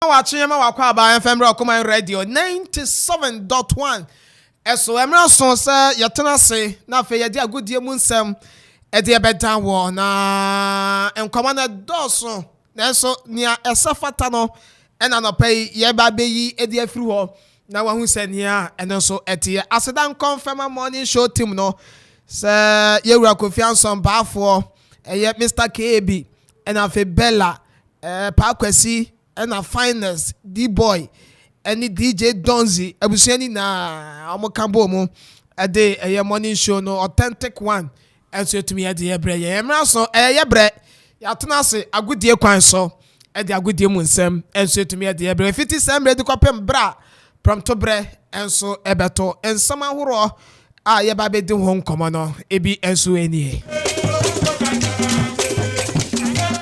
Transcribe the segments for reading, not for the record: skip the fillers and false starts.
Watching my Aquaba FM Okoman Radio 97.1. So Emra son say yatena say na fe yedi agudie mu nsem e de beta wo na enkoma na doso na so nia esafata no e na no pay ye ba beyi e de afiri ho na wa hu se nia eno so etie asedan confirm morning show team no say yewura Kofianson baafo ye Mr. KB and afe Bella pa kwesi and a finest D-boy any DJ Donzi ebusiani na amokambo mu ade eye morning show no authentic one and so to me ade ebre ye emra so bre ya tena se agudie kwan so ade agudie mu nsem and so to me ade ebre 50 sembre de kopem bra prompto bre and so ebeto ensam ahoro a ye ba be di ho nkomo no ebi enso enie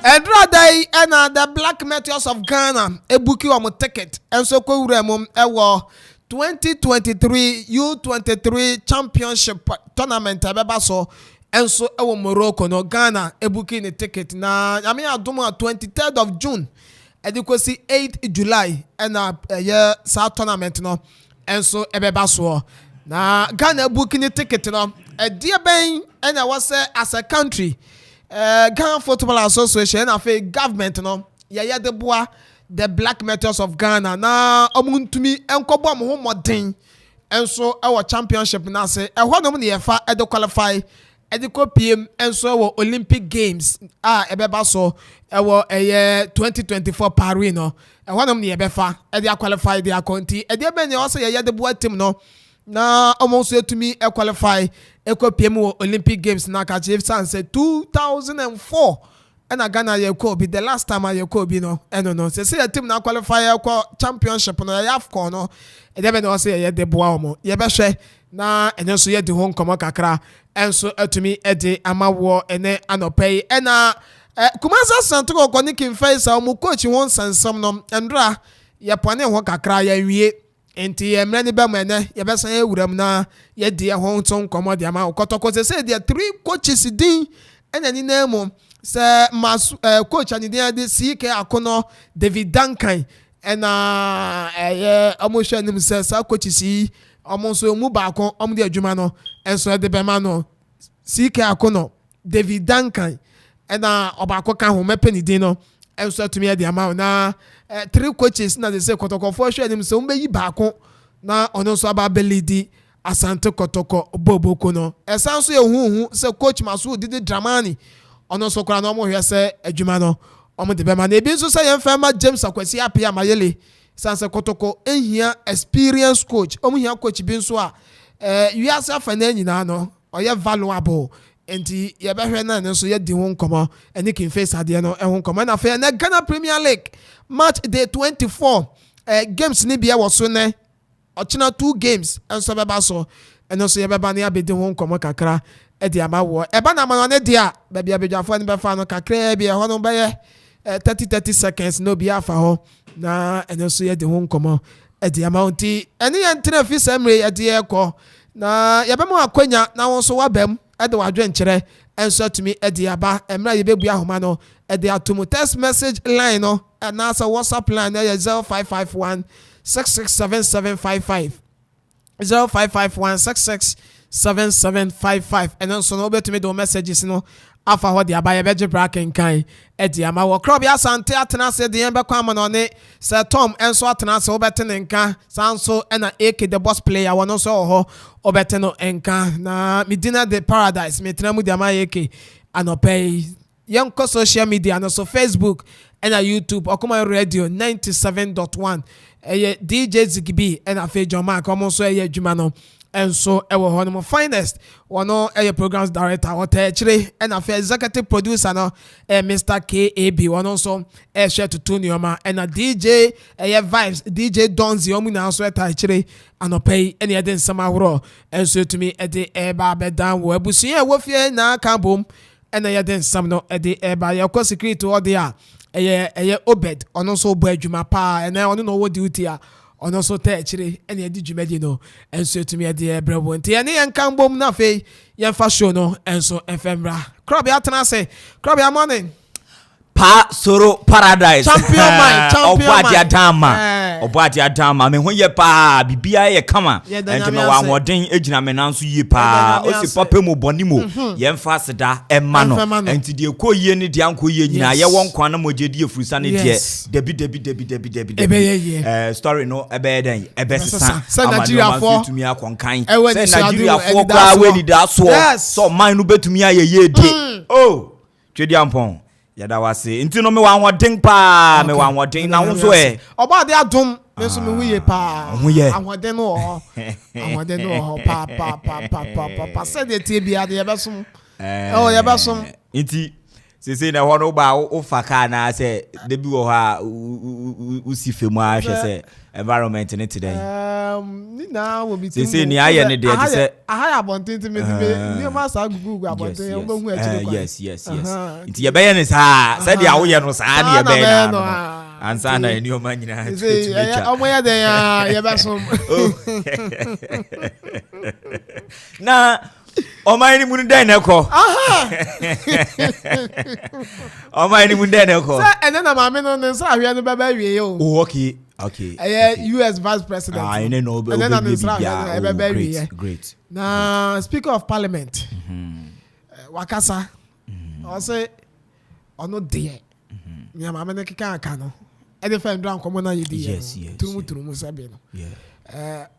Edradai and the Black Meteors of Ghana ebuki omo ticket and so ko wura mum ewo 2023 U23 Championship Tournament abeba so and so ewo Morocco no Ghana ebuki ni ticket na yami adumo 23rd of June edikosi 8th July and year sa tournament no and so ebeba so na Ghana ebuki ni ticket no edie ben and I was as a country Ghana Football Association and a government no ya de boa the Black Meteors of Ghana na omuntumi enkobo mo modern enso our championship na say ehwo no ne yefa e de qualify e de kopiem enso our Olympic Games ebeba so ewo 2024 Paris no ehwo no ne yebefa e de qualify de akonti e de be ne o say ya de boa team no na almost etumi e qualify ekopiem wo Olympic Games na ka chief say 2004 and Ghana ye ko be the last time ye ko be no no say a team na qualify ko championship no ya AFCON no e dey be no say ye de boa omo ye be hwe na enye so ye de ho nkomo kakra enso etumi e de amawo ene anopei na Kumasa Santoro Konikin face omo coach won sansam no ndra ye pone ho kakra ya wie enti emrani be mene ye be san ewuram na ye de ho nton komo de ama okotoko say there 3 coaches din enani na emu say mas coach ani dia de CK Akono David Duncan na omo hwanim say sa coaches yi omo so mu ba akon omo de adwuma no enso de be ma no CK Akono David Duncan na obako ka ho mepeni din no enso to me de ama na 3 coaches na they say kotoko for hwanim say umbe yi ba akon na ono so aba belidi asante kotoko boboko no esanso ye huhu say coach Masu didi Dramani ono so kora no mo hwe say adwuma no omo de be ma na ebi nso say yemfama James Akwasi apia mayele sanse kotoko ehia experience coach omo hia coach bi nso a wiase afa na nyina no oye valuable enti ye be hwe na nso ye di ho nkomo eni kin face ade no ho nkomo na fe na Ghana Premier League match day 24 games ni bia wo so ne ochina 2 games enso beba so eno so ye beba na abedi ho nkomo kakra e di amawo eba na ma no ne dia ba bia bedwafo ne befa no kakra bia ho no be 30 seconds no bia afa ho na eno so ye di ho nkomo e di amawo ti eni ye ntra fi samre ye di ekọ na ye be mo akwanya na won so wabam e de wadwen kire enso tumi e di aba emra ye bebu ahoma no e di atomu text message line no na asa WhatsApp line 0551 667755 0551 667755 and also no bet me do messages no afa ho de abaye beje bracken kan e di ama wo krob ya sante atena se de yen be kwa no ne se Tom enso atena se obetene nka sanso na AK the boss player wono so ho obeteno nka na Medina the Paradise metena mu de ama AK anopay yen ko social media no so Facebook and YouTube Okoman Radio 97.1 DJ Zigby and afa John Mark almost adwuma no enso ewo ho no finest wono programs director hotel and afa executive producer no Mr. KAB wono so share to Tunioma and a DJ vibes DJ Donzi omu na so eta chire anopay any eden samahoro enso to me ede eba bedan wo abusuye wo fie na kabom and eden sam no ede eba yakọ security all there Obed ono so bo adwuma pa and ono no wo duty a ono so ta chire ene edi dwumadi no enso tumi ede ebrebo nti ene yenkan bom na fe yenfa show no enso efemra crop ya tena say crop ya morning pa soro paradise champion mind obati adama me ho ye pa bibia ye kama enti me wa modern ejina me nanso ye pa o si papa mu boni mu ye mfa seda emma no enti de ko ye ni de anko ye nyina ye won kwan na mogedi efurusa ne de debi story no ebe den ebe sesa Nigeria for tumi akonkan say Nigeria for kwa we ni da so man no betumi aye ye de oh twedi ampon yada wase nti no me wa hoden pa me wa hoden na wo so oba de adom me so me huye pa ahoden no pa say de tie bia de yebesom yebesom nti se na ho no ba wo faka na say de bi wo ha usi femu a hwe say environment ne today ni na wo bi ti se ni aye ne de say aha abontin ti me ni ma sa gugu abontin wo hu akire kwa yes nti ye be ye ne sa say dia wo ye no sa na ye be na ansa na ni o ma nyina omo ye de ya ye be som na Oma ni mun den eko. Oma ni mun den eko. Say ene na maame no nsa ahwe no baba wie yo. Oh okay. US Vice President. Ene no be great. Na Speaker of Parliament. Wakasa. O say ono de. Ni maame no kika aka no. E dey find down komo na ye di. Yes. Tumu sabe no.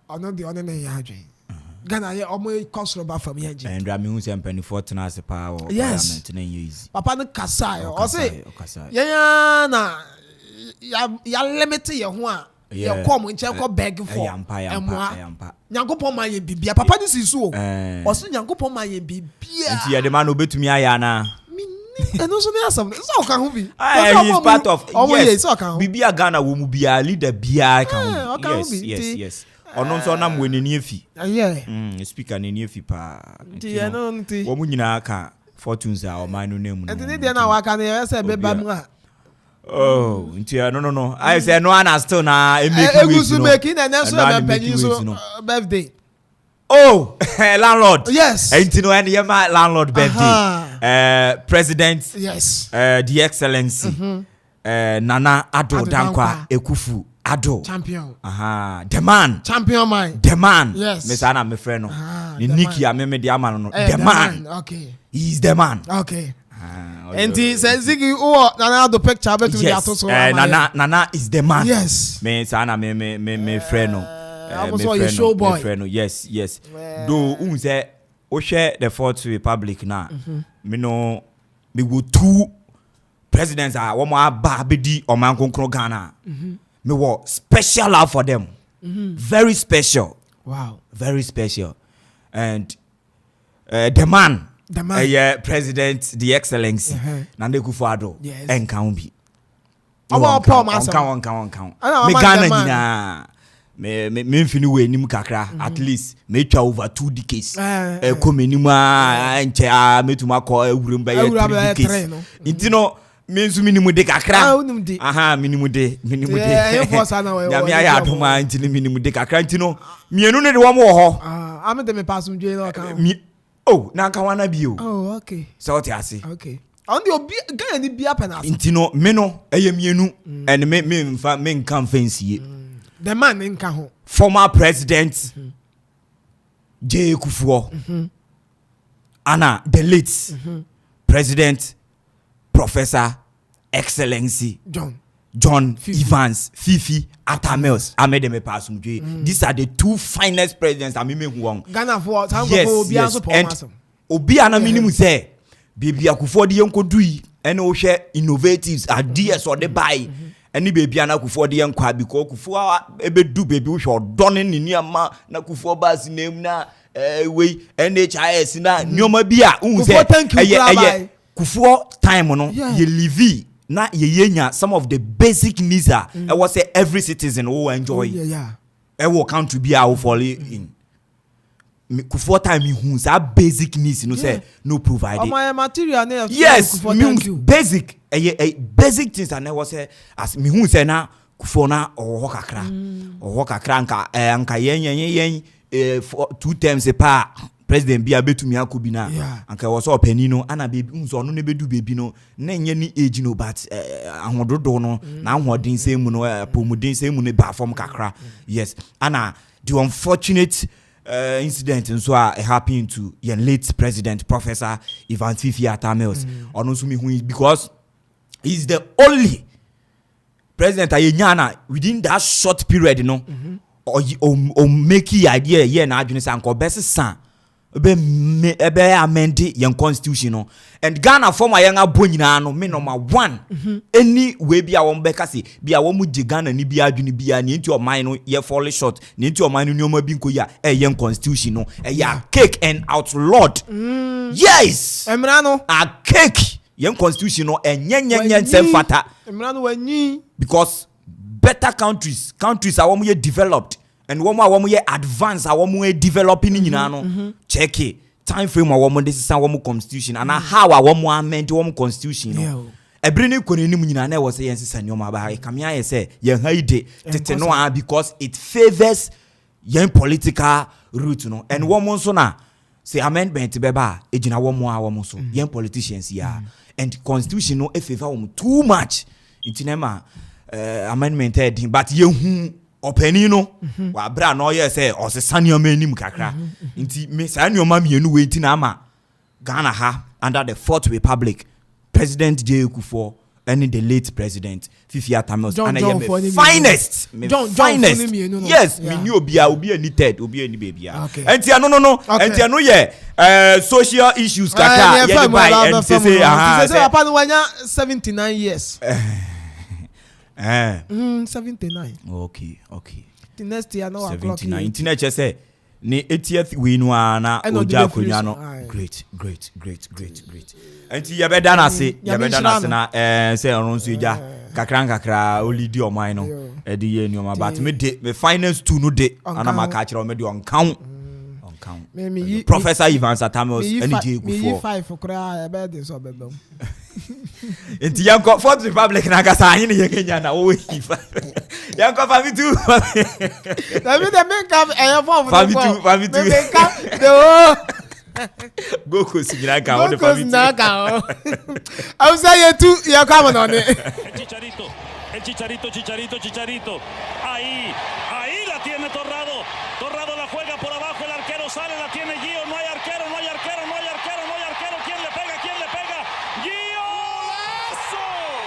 Ono de ono na ya adwen. Ghana ye omo kosro ba fam ye nje and me hu se mpani fortuna se pa o parliament na use papa no kasa o say ye na ya limit ye ho a ye kom nche ko beg for emwa nyankopon ma ye bibia papa ni sisu o so nyankopon ma ye bibia nti ye de ma no betumi aya na eno so ne asam so ka ho bi is part of yes bibia Ghana wo mu bia leader bia ka ho yes ono nso na mweneni efi speaker neni efi pa nti wo mu nyina aka fortunes a o man no nemu no nti de na waka na ye say beba mu a nti no I say no ana still na egusu making na nso na panyin so birthday landlord yes nti no ene my landlord birthday president yes the excellency Nana Addo Dankwa Akuffo Addo champion the man champion mind the man yes me sana me friend no ni niki a me dia man no the man okay he's the man okay and he says Ziggy Nana Addo picture betu ya to so Nana is the man yes me sana me friend no me show boy friend no yes do say o share the Fourth Republic na me no me go two presidents are one more babidi or man konkro Ghana. Me wo special love for them. Very special. Wow. Very special. And the man president, the excellency, Nande Akuffo Addo, and Kaumbi. Me Ghana jina. Me fini we nimu kakra at least me twa over 2 decades come nimu enche metuma ko ewurum ba ye 3 decades intino me nsu minimu de kakra minimu de ya me aya adoma intini minimu de kakra intino mienu ne de wo mo ho am de me passum dwe no kan na kan wana bio okay so what you say okay on the obi Ghana ni bia penas intino me no eye mienu and me nkan fancy the man in Kaho. Former President J. Akuffo. Anna, the late President Professor Excellency John Evans Fifi Atamels Amedeme Pasumje. These are the 2 finest presidents I mean who Ghana for yes. And Obi ana minimum say Baby Akuffo di yonko dui and o share innovatives ideas or the buy. Any baby ana Akuffo de yankwa because Akuffo ebedu baby wo hwe odone ne niama na Akuffo bas name na we NHIS na nyoma bia unse eye Akuffo time no ye live na ye yenya some of the basic needs I was say every citizen will enjoy e will country bia will fall in Akuffo time hu say basic needs no say no provided my material na yes basic basic things and was say as me hu say na Akuffo na oho kakra nka yen 2 terms pa president bia betumi akobi na anka wo so opani no ana baby nso no ne bedu baby no na nye ni age no but ahododo no na ahodin say mu no pomudin say mu ne ba form kakra yes ana the unfortunate incident nso happened to your late president Professor Ivan Fifiata Mills ono so me hu because he's the only president ayenya within that short period no or make idea here na adwene say anko best san ebe amend your constitution no and Ghana former young abonyina no me number 1 any way bia won beka say bia wo mu je Ghana ni bia adwene bia ni into mind no ye fall short ni into mind no nyoma bi nkoya your constitution no ya cake and outlawed yes emra no a cake your constitution no enyenyenyen se fata emra no wanyi because better countries are one more developed and one more advanced are one more developing nyina no check it time frame one this is one constitution and how one more amend one constitution no ebrini koneni mu nyina na wo say yense sanyoma ba kamia ye say ye haide tete no because it favors yen political route no and one mo so na say amendment beba ejina one mo so yen politicians ya and constitution no e favor them too much itinema amendment heading but yehu opani no wa bra no ye say o se sanioma anim kakra nti me sanioma mienu we ntina ama Ghana ha under the fourth republic president Akuffo and the late president Fifiata Mills and finest yes me knew obi any third obi any baby and no and no yeah social issues kaka yeah buy and say papa no wanya 79 years 79 okay the next year no 79 teenager say ni 80th we no na oja akonya no great enti yebeda na se na say onon so eja kakra olidi oman no e de ye nioma but me finance 2 no de ana maka kire o me de on count Professor Ivan Satamos any day Akuffo 5 kra e be de so bebam enti yanko Fourth Republic na kasa anyi ne yekenya na wo hifa yanko family 2 David the men come e for family 2 me come the Goko sigira ka o de family 2 I say you two you come on it Chicharito ahí la tiene Torrado la juega por abajo, el arquero sale, la tiene Gio, no hay arquero, ¿quién le pega? Gio, ¡golazo!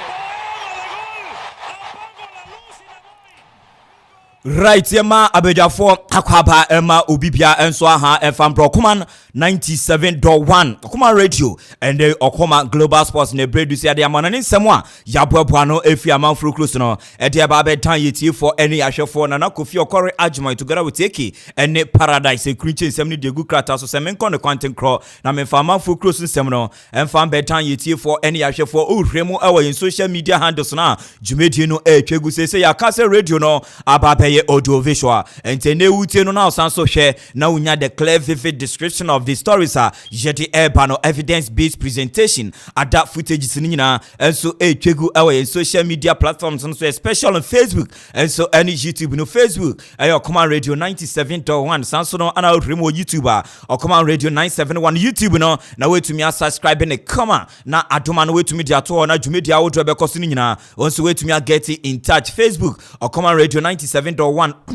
¡Poema de gol! Apago la luz y me voy. Right yema abejafo akwaba ema obibia enso aha efam Okoman 97.1 Okoman radio and the Okoman Global Sports ne produce ya de amana ne nsemo a yaboaboa no efi Amanfo close no e de ba be tan yeti for any ahwefo na Kofi Okore Ajuma together with Eki and Paradise Creature nsem ne de gu krata so semen kon content crawl na me fa Amanfo close nsem no enfam be tan yeti for any ahwefo ohwemu ewo in social media handles na jumedi no twegu sese ya kase radio no ababe audio visual and tenewutie no na osanso hwe na unya the clear vivid description of the stories yeti no evidence based presentation ada footage nyina enso twegu in social media platforms and so especially on Facebook and so any YouTube no Facebook Okoman radio 97.1 sanso no ana remo YouTuber Okoman radio 971 YouTube no na wetumi subscribe and come na adoma no wetumi dia to na dwumedia wodo be koso nyina onso wetumi get in touch Facebook Okoman radio 97.1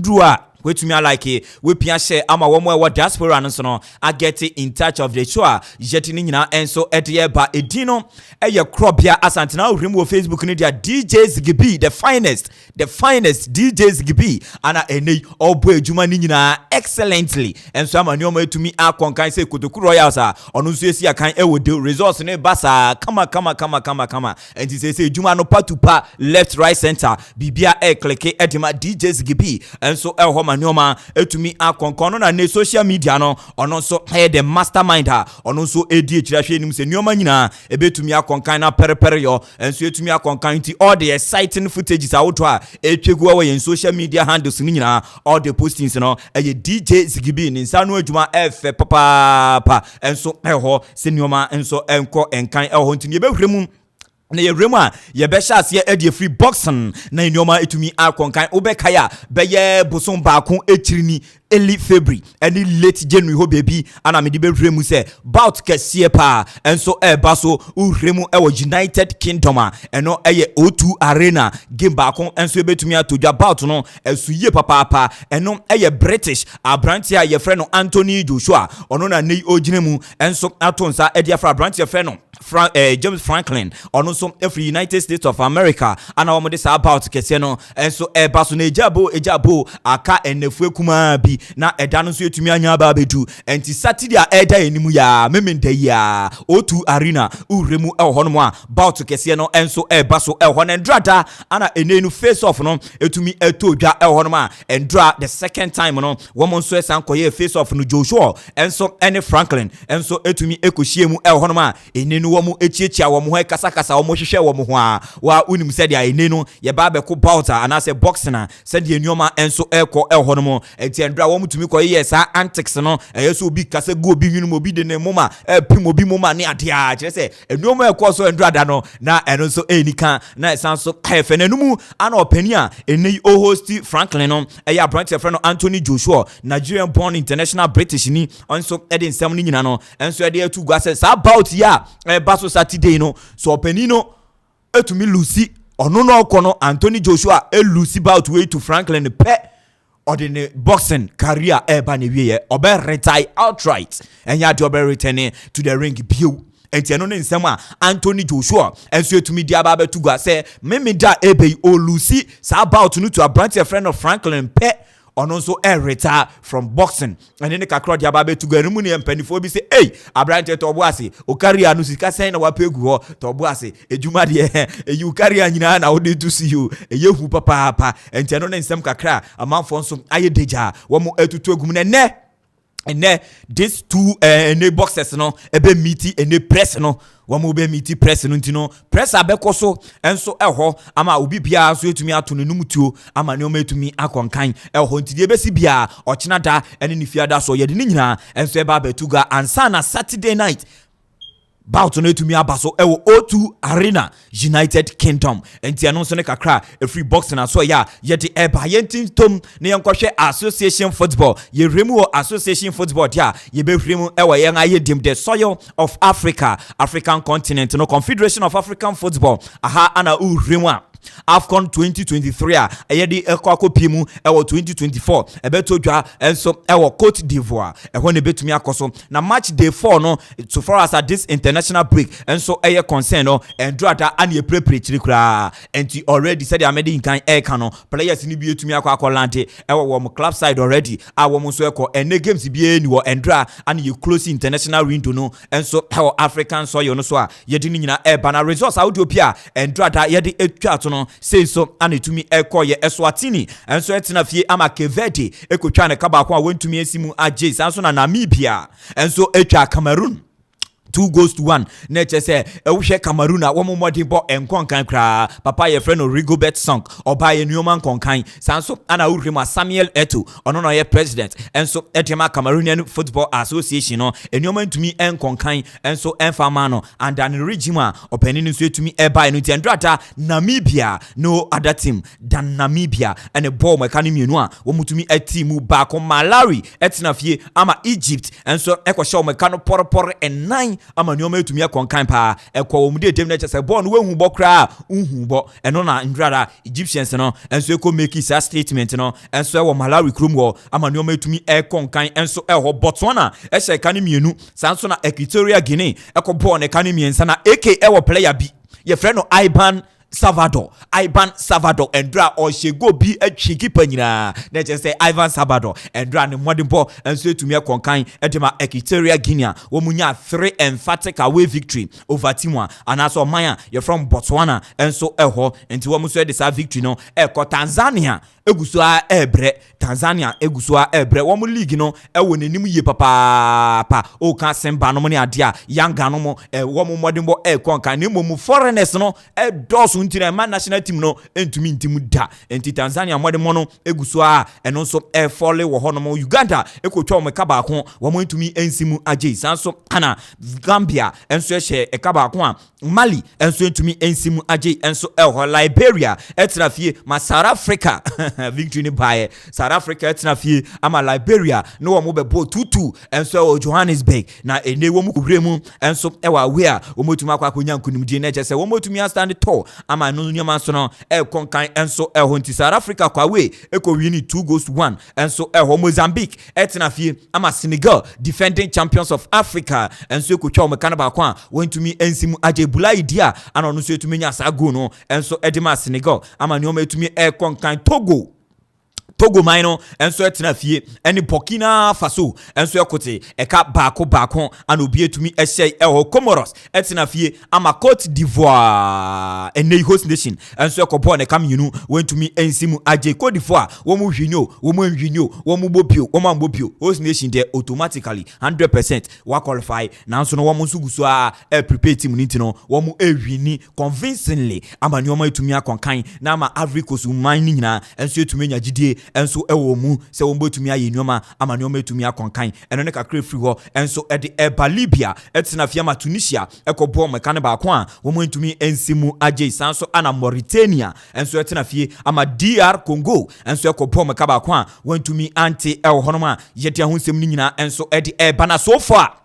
Dua wetumi like we pia share ama womo e diaspora no so no I get in touch of the show yeti ni nyina enso ede ba edino eye krobia asantina remo Facebook ni dia DJs Gibi the finest DJs Gibi ana ene obo ejuma ni nyina excellently enso ama ni omo etumi akonkan say Kotoku Royals onu so esi akan e wode resource ne basa kama enti say ejuma no patupa left right center bibia e click edema DJs Gibi enso e Nyoma etumi akonkono na ne social media no ono so the mastermind ono so edi echirahwe nim se nyoma nyina ebetumi akonkan na perepere yo enso etumi akonkan ti all the exciting footages awoto etwegu awo yen social media handles ni nyina all the postings no DJ Zigibi ni nsa no adwuma efe papa enso eho se nyoma enso enko enkan eho ntini ebehwremu na yewremu a yebesha ase e free boxing na nyoma etumi akonkan obekaya beye bosom baako echirini early February any late January ho baby ana me di be hwɛ mu sɛ bout kɛseɛ pa enso ɛba so uhwɛ mu ɛwɔ United Kingdom a ɛno ɛyɛ O2 Arena game baako enso ebetumi atodwa bout no ɛso yie papaapa ɛno ɛyɛ British abranti a yɛfrɛ no Anthony Joshua ɔno na ne ogyina mu enso ato nsa ɛde afra abranti yɛfrɛ no James Franklin ɔno nso every United States of America ana wɔn de saa bout kɛseɛ no enso ɛba so na ejabo aka ɛnɛfue kuma bi na ɛda no nso etumi anya aba abedu enti Saturday a ɛda enimu ya memenda ya O2 Arena uremu ɛwɔ hɔ no mu a bout kɛseɛ no enso ɛba so ɛwɔ hɔ na ndrada ana enenu face off no etumi etodwa ɛwɔ hɔ no mu a ndra the second time no wɔn nso ɛsan kɔyɛ face off no Joshua enso ɛne Franklin enso etumi ekohyia mu ɛwɔ hɔ no mu a enenu wɔn echiechia wɔn ho kasakasa wɔn hwehwɛ wɔn ho a wa unim sɛ deɛ enenu yɛ ba bɛko bout a anase boxing a sɛ deɛ nneɛma enso ɛkɔ ɛwɔ hɔ no mu enti ndra wɔn tumi kɔyɛ saa antics no ɛyɛ so obi kasa go obi nwunu obi de ne moma pim obi moma ne ade a kyerɛ sɛ nneɛma ɛkɔ so ndra da no na ɛno nso ɛnika na ɛsan so ɛfɛ n'anumu ana ɔpani a ɛne o host Franklin no ɛyɛ abranteɛ frɛ no Anthony Joshua Nigerian born international British ni ɔnso ɛde nsɛm no nyina no ɛnso ɛde atu gua sɛ saa bout ya ɛba so Saturday no so ɔpani no etumi lucy ɔno no ɔkɔ no Anthony Joshua lucy bout way to Franklin pɛ ɔde ne boxing career ɛba ne wie ɔbɛ retire outright ɛnya de ɔbɛ return to the ring bio enti ɛno ne nsɛm a Anthony Joshua enso etumi di aba betu gua sɛ memida ebe o lucy saa bout no to abranteɛ friend of Franklin pɛ ɔno nso retire from boxing ɛne ne kakra de aba betu gua mu ne mpanifo bi sɛ abranteɛ tɔbo ase o career no sika sɛn na wapɛ gu hɔ tɔbo ase edwuma deɛ eyi o career nyina na wode to see you eye hu papa enti ɛno ne nsɛm kakra amanfo nso aye deja wɔn etutu egum ne ɛnɛ these two ene boxers no ebe meet ene press no wɔn be meet press no ntino press abɛkɔ so enso ɛhɔ ama obi bia so etumi ato ne numtuo ama ne ɔma etumi akɔnkan ɛhɔ ntidie besi bia ɔkyena da ɛne ne fiada so yɛde ne nyina enso ɛba betuga ansa na Saturday night bout no etumi aba so ɛwɔ O2 Arena United Kingdom enti ɛno nso ne kakra free boxing aso ya yɛde ɛba yɛntin tom ne yɛnkɔhwɛ association football yɛremu wɔ association football dia yɛbɛhwemu ɛwɔ yɛn ayɛ dim the soil of African continent no Confederation of African Football aha ana uremu a AFCON 2023 a ɛyɛde ɛkɔ mu ɛwɔ 2024 ɛbɛtɔ dwa enso ɛwɔ Cote d'Ivoire ɛhɔ ne betumi akɔso na match day 4 no so far as this international break enso ɛyɛ concern no ɛndrada ani eprepre chirikura enti already said amedi nkan ɛka no players ni bi etumi akɔ lante ɛwɔ wɔn club side already a wɔn nso ɛkɔ ɛne games bi ni wɔ ɛndra ani ye close international window no enso ɛwɔ African soil no so a yɛde ni nyina ɛba na results audio pia ɛndrada yɛde etwa no say so anetumi ekoye Eswatini enso etina fie ama Kevede ekotwa ne kaba kwa wentumi asimu agye sanso na Namibia enso etwa Cameroon 2-1 na chese ehwe Cameroon a womo modin bo enkonkan kra papa ye friend Rigobert Song oba ye nuoman konkan sanso ana urima Samuel Eto'o ono no ye president enso etema Cameroonian Football Association no enuoman tumi enkonkan enso enfama no and an regime a opani nso etumi eba no tiendrata Namibia no other team than Namibia and a ball mekani mienu a womutumi etimu ba ko Malawi etina fie ama Egypt enso ekosho mekano porpor and 9 ama nyoma etumi akonkan pa ekwo omude dem na chese ball no wehu bɔ kra unhu bɔ eno na ndrada Egyptians no enso eko make sa statement no enso e wo Malawi krom wo ama nyoma etumi ekonkan enso ehɔ Botswana ehye kane mienu sanso na Equatorial Guinea ekɔ ball ne kane miensa na AK ewo player bi ye friend no Ivan Salvador endra o shego bi atwiki panyina na chese Ivan Salvador endra ne modimpo enso etumi akonkan edema Equatorial Guinea wo munya 3 emphatic away victory over Timor anaso manya you from Botswana enso ehɔ enti wo muso de sa victory no ekɔ Tanzania eguso a ebre wo mu league no ewo nanim ye papa o ka semba no ne ade a yanga no mo wo mu modimpo ekonkan ne mo foreigners no edos so ntira man national team no entumi ntimu da enti Tanzania mode mono eguso a eno nso fole wo hono Uganda ekotwa omeka baako wo mo ntumi ensimu agye sanso ana Gambia enso ehye eka baako a Mali enso ntumi ensimu agye enso Liberia etra fie ma South Africa victory ni bae South Africa etra fie ama Liberia no wo mo bebo 2-2 enso Johannesburg na ene wo mu kuremu enso ewa where wo motumi akwa konya nkunimdie na eche se wo motumi stand tall ama no nyama so no konkan enso honti South Africa kwa we eko wini 2-1 enso Mozambique etina fie ama Senegal defending champions of Africa enso ekotwa omeka na baako a wantumi ensimu agye bulai dia ana no so etumi nya sago no enso edima Senegal ama ne etumi konkan Togo maino enso etina fie eni Burkina Faso enso ekote eka baako ana obi etumi ehye Comoros etina fie ama Cote d'Ivoire ene host nation enso ekobo ne kam yinu wentumi ensimu agye Cote d'Ivoire wo mu hwinyo wo mu bobio host nation there automatically 100% wa qualify nanso no wo mu suguso a prepare team ni ntino wo mu ehwini convincingly ama nyoma etumi akonkan na ama Ivory Coast man ni nyina enso etumi nya gidie enso ewo mu se wo mbotumi aye nyoma ama nyoma etumi akonkan eno ne kakra free ho enso ede Libya etina fia ma Tunisia ekobo mekane baako a wo mo ntumi ensimu agye sanso ana Mauritania enso etina fie ama DR Congo enso ekobo meka baako a wo ntumi anti honoma yete ahonsem ni nyina enso ede bana so far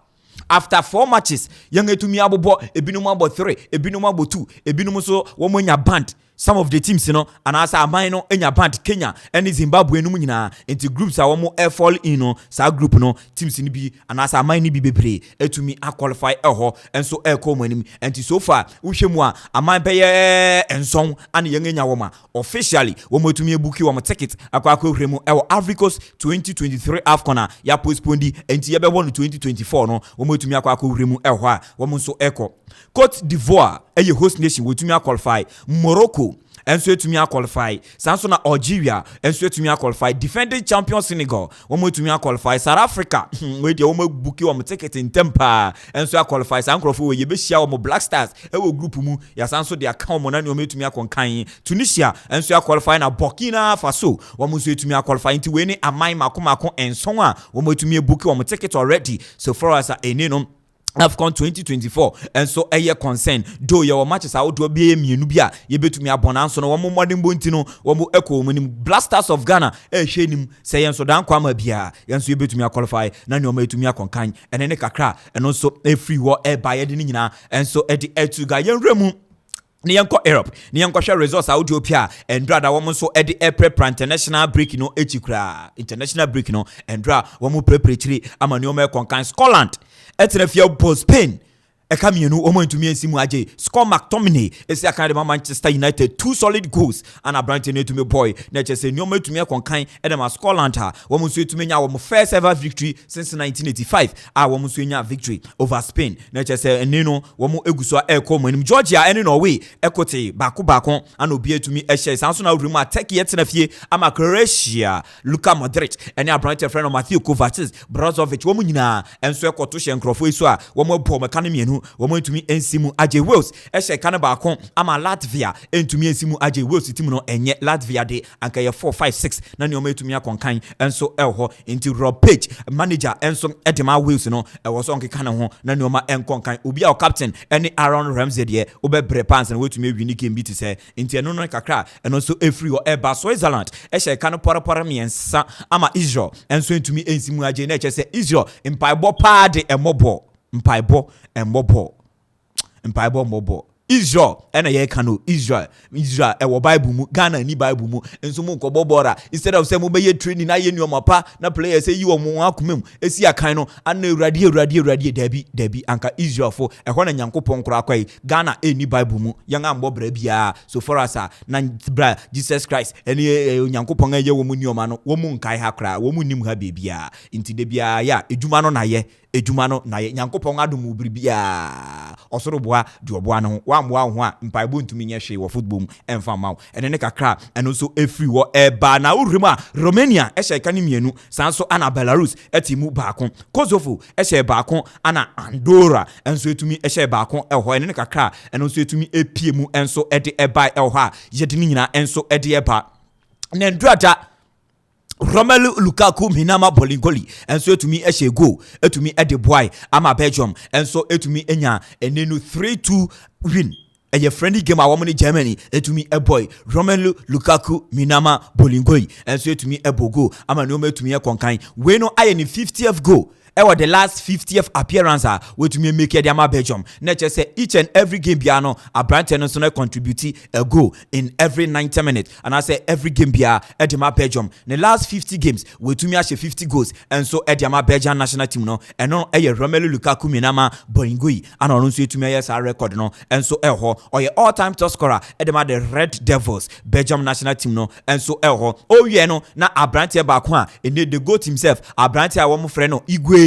after 4 matches yang etumi abobo ebinum abo 3 ebinum abo 2 ebinum so wo mo nya band some of the teams and as a mine enya band Kenya and Zimbabwe no nyina into groups a wo fall in sa group no teams ni bi and as a mine ni bi bebre etumi qualify and so Okoman and so far wohwemu a aman beye enson and yang enya wo ma officially wo mo etumi ebuki wo ticket akwa hwemu Ivory Coast 2023 AFCON ya postpone enti ye be won 2024 no wo mo etumi akwa hwemu a wo mo so Cote d'Ivoire eye host nation wo etumi qualify Morocco enso etumi qualify sanso na Algeria enso etumi qualify defending champion Senegal wo mo etumi qualify South Africa we dey wo mo buki wo ticket in temper enso qualify sankrofo we ye be hia wo Black Stars wo group mu ya sanso dey account mo na ne wo etumi akonkan Tunisia enso qualify na Burkina Faso wo mo so etumi qualify nti we ni aman makomako enson a wo mo etumi buki wo ticket already so for us eneno AFCON 2024 and so eye concern do your matches out do be mienu bia ye betumi abona so no wo modern bonti no wo mo Okoman Blasters of Ghana hwenim say yen so dan kwama bia yen so ye betumi qualify na ne o betumi akonkan ene ne kakra eno so free wo buy de nyina and so e de to ga yen remu ni yanko Europe ni yanko share resource audio pia endra wo so e de prepare international break no echikra international break no endra wo mo prepare chiri ama ne o me konkan Scotland etina fia bo Spain eka mienu o mo ntumi ensimu agye score McTominay esi aka de Manchester United 2 solid goals and Abrante ne tumi boy na chese nyoma tumi akonkan edem a Scotland ha wo mo so tumi nya wo first ever victory since 1985 wo mo so nya victory over Spain na chese enino wo mo eguso Okoman Georgia ene Norway ekote baako and obi tumi ehye sanso na wuru ma Turkey etina fie ama Croatia Luka Modric ene Abrante friend of Matthew Kovacic Brozovic wo mo nyina enso ekoto hye nkrofo iso a wo mo bo meka ne mienu wo mo ntumi ensimu agye Wales ehye kana baako ama Latvia entumi ensimu agye Wales team no enye Latvia de anka ye 4-5-6 na ne o metumi akonkan enso elho into Rob Page manager enso edema Wales no ewo so nkeka ne ho na ne o ma enkonkan obi a captain ene Aaron Ramsey de obebre pants na wetumi wini game biti se enti eno no kakra eno so efree o eba Switzerland ehye kana porapora miensa ama Israel enso entumi ensimu agye na eche se Israel mpaibo pa de emobo mpaibo mbobo Israel ena ye kano Israel wo Bible mu Ghana ni Bible mu enso mu nkobobora instead of say mo be ye training na ye nuoma pa na players say yi wo mo akomam esi akan no ana urade dabi anka Israel fo ehona Nyankopon kora kwai Ghana eni Bible mu yanga mbobra bia so for us na bra Jesus Christ eni Nyankopon aye wo mu nuoma no wo mu nkai ha kra wo mu nim ha bebia inti de bia ya edwuma no na ye Nyankopon adom bribia osoro boa de oboa no wa moa ho a mpaibo ntumi nye hwe wo football mu emfa mawo ene ne kakra eno so efri wo eba na uremu a Romania ehye ka ne mienu sanso ana Belarus etimu baako Kosovo ehye baako ana Andorra enso etumi ehye baako eho ene ne kakra eno so etumi epie mu enso ede eba eho a yede ni nyina enso ede eba na ndrada Romelu Lukaku minama bolingoli enso etumi ehye go etumi ede boy ama Belgium enso etumi enya enenu 3-2 win a friendly game a woman in Germany to me a boy Romelu Lukaku minama bolingoli and so to me a bogo I'm a number to me a conkain we no I in the 50th goal the last 50th appearance we to me make a Dama Belgium nature say each and every game piano a brand tennis contribute a goal in every 90 minutes and I say every game bia Edema Belgium the last 50 games we to me actually 50 goals and so Edema Belgium national team no and no Romelu Lukaku minama bolingoli and on so to me yes our record no and so or your all-time top scorer Edema the Red Devils Belgium national team no and so oh yeah no na Abrante Bakwa and the goat himself Abrante awomu friend no Igwe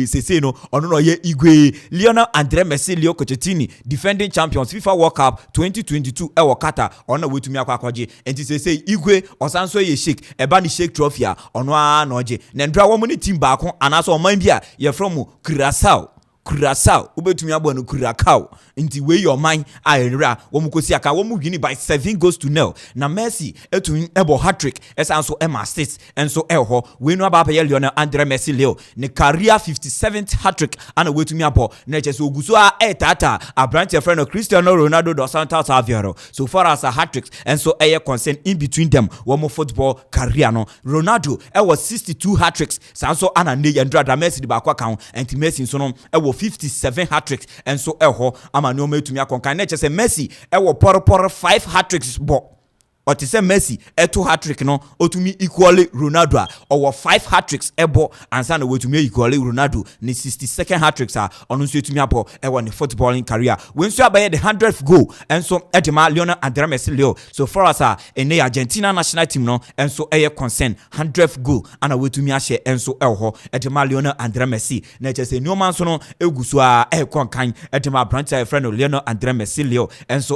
sese no ono no ye Igwe Lionel Andre Messi Leo Cochetini defending champions FIFA World Cup 2022 Qatar ono wetumi akwaje enti sese Igwe osanso ye shake eba ni shake trophy a ono a no je na ndra wo mu ni team baako anaso oman bia ye from Curaçao ubetumi abo no Curacao nti we your mind ayera wo mu kosi aka wo mu wini by 7-0 na Messi etumi ebo hat-trick esanso ema assist enso elho we no aba peye Lionel Andre Messi Leo ne career 57th hat-trick ana wetumi abo na chese oguso a etata Abrante friend of Cristiano Ronaldo dos Santos Aveiro so far as a hat-trick enso eye concern in between them wo mu football career no Ronaldo was 62 hat-tricks sanso ana ne yandra da Messi di ba kwa kan enti Messi so no 57 hat-tricks and so ama no metumi akonkan na chese Messi por 5 hat-tricks bo or to say Messi eto hat-trick no otumi equally Ronaldo or 5 hat-tricks ebo ansa na wetumi equally Ronaldo ni 62nd hat-tricks ono so etumi abo ne footballing career when so abaye the 100th goal and so edema Lionel Andre Messi Leo so for us in the Argentina national team no and so concern 100th goal ana wetumi ahye and so edema Lionel Andre Messi na chese no man so no eguso konkan edema branch friend Lionel Andre Messi Leo and so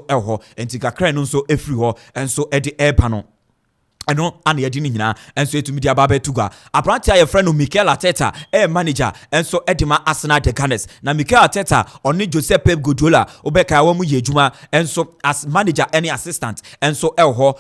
entika kra no so efri ho and so the air panel eno ana yedi ni nyina enso etumi dia baba tuga aprantia ye friend Mikel Arteta manager enso edema Arsenal the Gunners na Mikel Arteta oni Joseph Pep Guardiola obeka wa mu yejuma enso as manager any assistant enso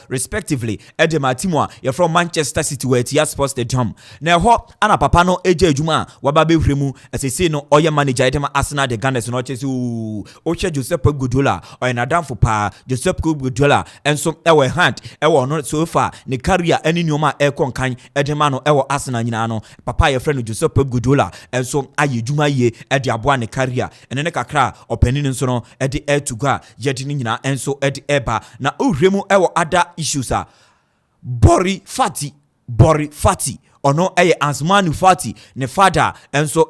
respectively edema timwa ye from Manchester City we tia Sports Stadium na ana papa no eje ejuma wa baba hwemu asese no oye manager edema Arsenal the Gunners no chese o che Joseph Pep Guardiola o na danfo pa Joseph Pep Guardiola enso hand no so far ne career any nyoma konkan edema no Arsenal nyina no papa ye friend Joseph Pep Guardiola enso aye dwuma ye ede aboa ne career ene ne kakra openi nso no ede to go yedi ni nyina enso ede eba na ohwemu other issues Bori Fati ono Asmani Fati ne father enso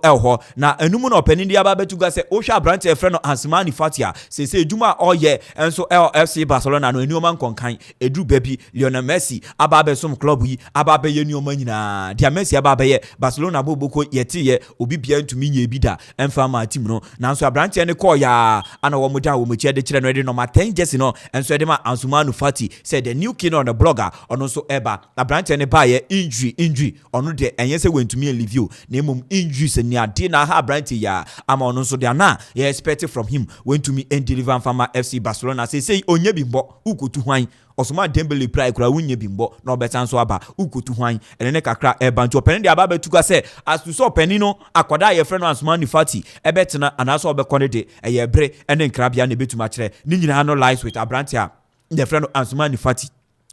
na enumu na openi dia ba betuga se ohwa branch e friend no Asmani Fati se eduma oye enso FC Barcelona no enuoma nkonkan edu baby Lionel Messi aba som club yi aba ye nuoma nyina dia Messi aba ye Barcelona boboko yeti ye obi bia ntumi nya ebida emfa ma team no nanso branch ne call ya ana wo muda wo mechi de kire no de number 10 jersey no enso de ma Asmani Fati said the new king on the blogger ono so eba branch ne ba ye injury ono de enye se wentumi review na emom injuries ni ade na ha Brighton ya ama ono so de na ye expect from him wentumi deliver from FC Barcelona say onye bimbo ukotu hwan Osuma Dembele pray kura wunye bimbo na obetan so aba ukotu hwan ene kakra banjo openi de aba betuga say as to so openi no akwada ye friend Asmani Fati ebetena anaso obekone de eye bre ene nkrabia na betuma kire ni nyina no lies with Abrantia the friend Asmani Fati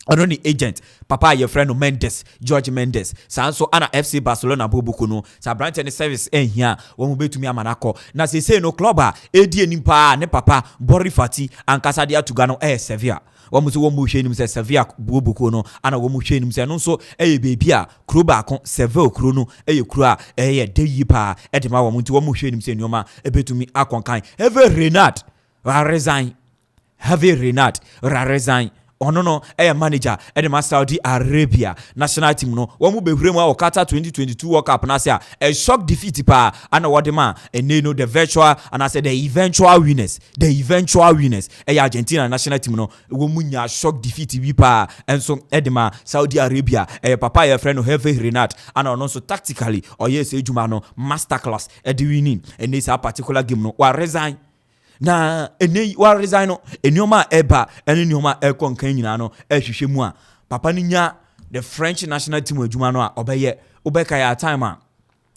ono ni agent papa ye friend Mendes George Mendes sanso ana FC Barcelona bobuku no sa branch any service ehia wo mu betumi amanako na se no club edi enimpa ne papa Bori Fati ankasa dia tuga no Sevilla wo mu so wo mu hwenim se Sevilla bobuku no ana wo mu hwenim se no so bebi a kro ba kon Sevilla kro no kro a deyi pa edema wo mu nti wo mu hwenim se nyoma betumi akonkan Hervé Renard resign ono no manager ma Saudi Arabia national team no wo mu behwere mu Qatar 2022 World Cup na say a shock defeat pa ana wo de ma no the virtual and I said the eventual winners Argentina national team no wo mu nya shock defeat bi pa enso ma Saudi Arabia papa your friend no Hervé Renard ana ono so tactically yes ejuma no masterclass winning and this particular game no wa resign na wa resign no enioma eba enioma konkan nyina no hwehwe mu a papa ni nya the French national team adwuma no a obeka ya time a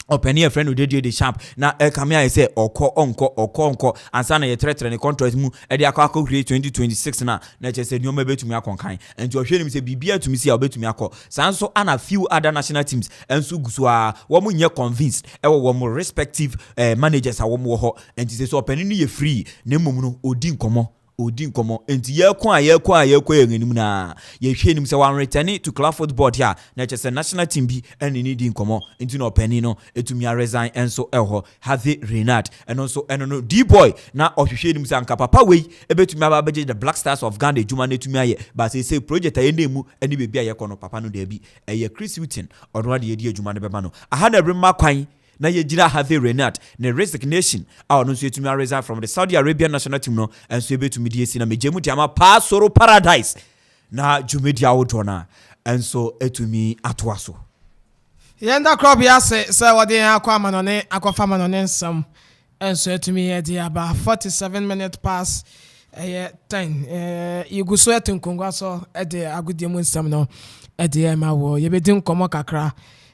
openi a friend who did the champ na kamia say onko ansa na ye tretre ne contract mu e de akọ create 2026 na che say nyoma betumi akonkan enti ohwe nim say bibia tumi si a betumi akọ sanso ana few other national teams enso guso a wo mu nye convinced e wo mo respective managers a wo mo ho enti say so openi no ye free na mmom no odi nkomo enti ye kwa yenim na ye hwe nim say wan return to club football here na che say national team bi eni ni di nkomo enti no openi no etumi a resign enso eho Hervé Renard eno so eno no D-boy na ohwehwe nim say anka papa wei ebetumi ababeje the Black Stars of Ghana ejuma na etumi aye but say project aye nemu eni bebi aye kono papa no da bi eye Chris Witten odwa de ye di ejuma ne beba no aha na brema kwan na yejira Hervé Renard ne resignation no so etumi resign from the Saudi Arabian national team no enso ebetumi die si na mejemu tiama pasoro paradise na jumedi awoto na enso etumi atoaso yenda crop ya se wode akwa manone akwafa manone nsam enso etumi ye di aba 47 minutes past 10 iguso etunkongwa so de agudie nsam no de ma wo yebedi nkomo kakra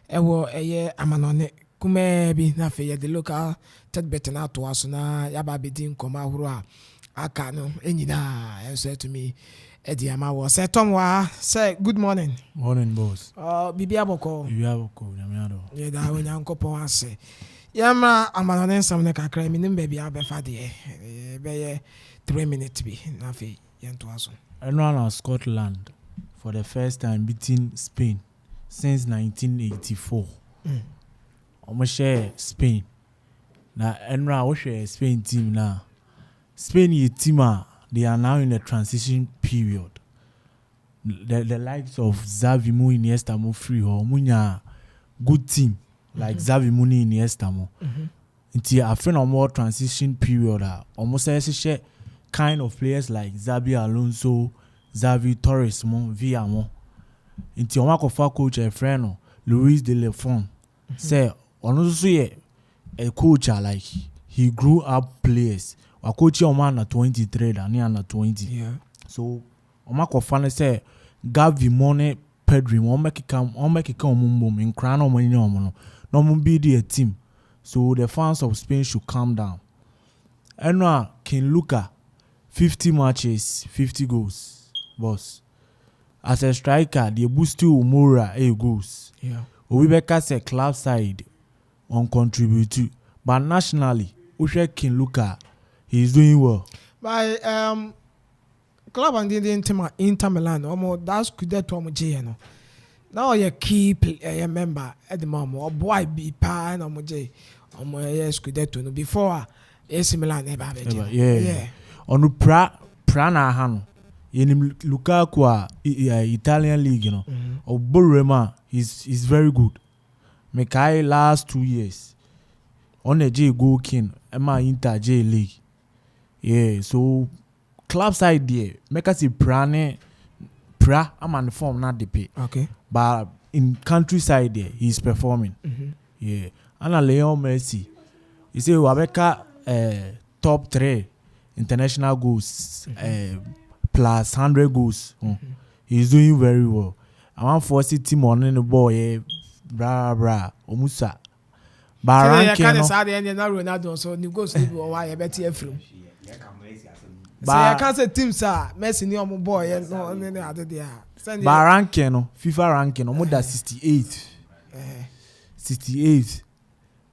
ewo amanone kuma bi na fe the local tedbet na to aso na yaba bedi nkoma huru a aka no enyina enso etumi ediama wo say Tom wa say good morning boss bibi aboko nyamiado ye da wonya nkopon ase yama amanone nsam ne kakra mi nim ba bia befa de be ye 3 minutes bi na fe yento aso and Scotland for the first time beating Spain since 1984 almost share Spain na enra wo share Spain team na Spain ye team they are now in a transition period the likes of Xavi Mu Iniesta mo free ho munya good team like Xavi Mu Iniesta mo nti after no more transition period almost say kind of players like Xabi Alonso Xavi Torres mo via mo nti o makofa coach e friend no Luis de Lefon say ono so ye a coach like he grew up players wa coach o man na 23 da ni na 20 so o makofa ne say Gavi Mone Pedri mo make omumbom in crown o money no mo be the team so the fans of Spain should calm down enwa King Luka 50 matches 50 goals boss as a striker they boost to Umura 8 goals Obibeka say club side on contribute but nationally Ushe King Luka he is doing well by club and the Inter Milan almost that's good that Tom J no now you keep a member at the moment or boy be pa no mo J yes good that no before AC Milan never yeah on pra na hano in Lukaku Italian league you know or Barima is very good Mekai last 2 years on a J go king Emma Inter J league so club side there make us pra am form not the pay okay but in countryside there he's performing and Leon Messi you say Wabeka top 3 international goals plus 100 goals he's doing very well Amanfo team on the ball bra omusa Baranke no say na Ronaldo so ni goals ni o wa ye beti afrim say I can't say team sir Messi ni omo boy no ni ade dia Baranke no FIFA ranking no more than 68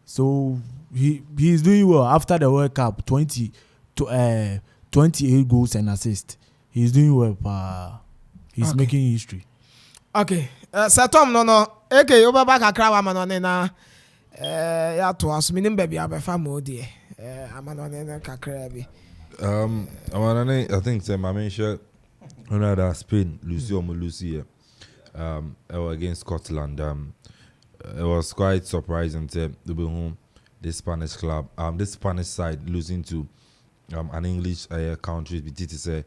so he is doing well after the World Cup 28 goals and assists he's doing well he's making history okay Sir Tom no okay over back akra wa manone na ya to aso minim ba bia be fa mo die amanone na kakra bi amanone I think say my main shirt Another Spain, Lucy, against Scotland. It was quite surprising to be home. This Spanish club, this Spanish side losing to an English country, say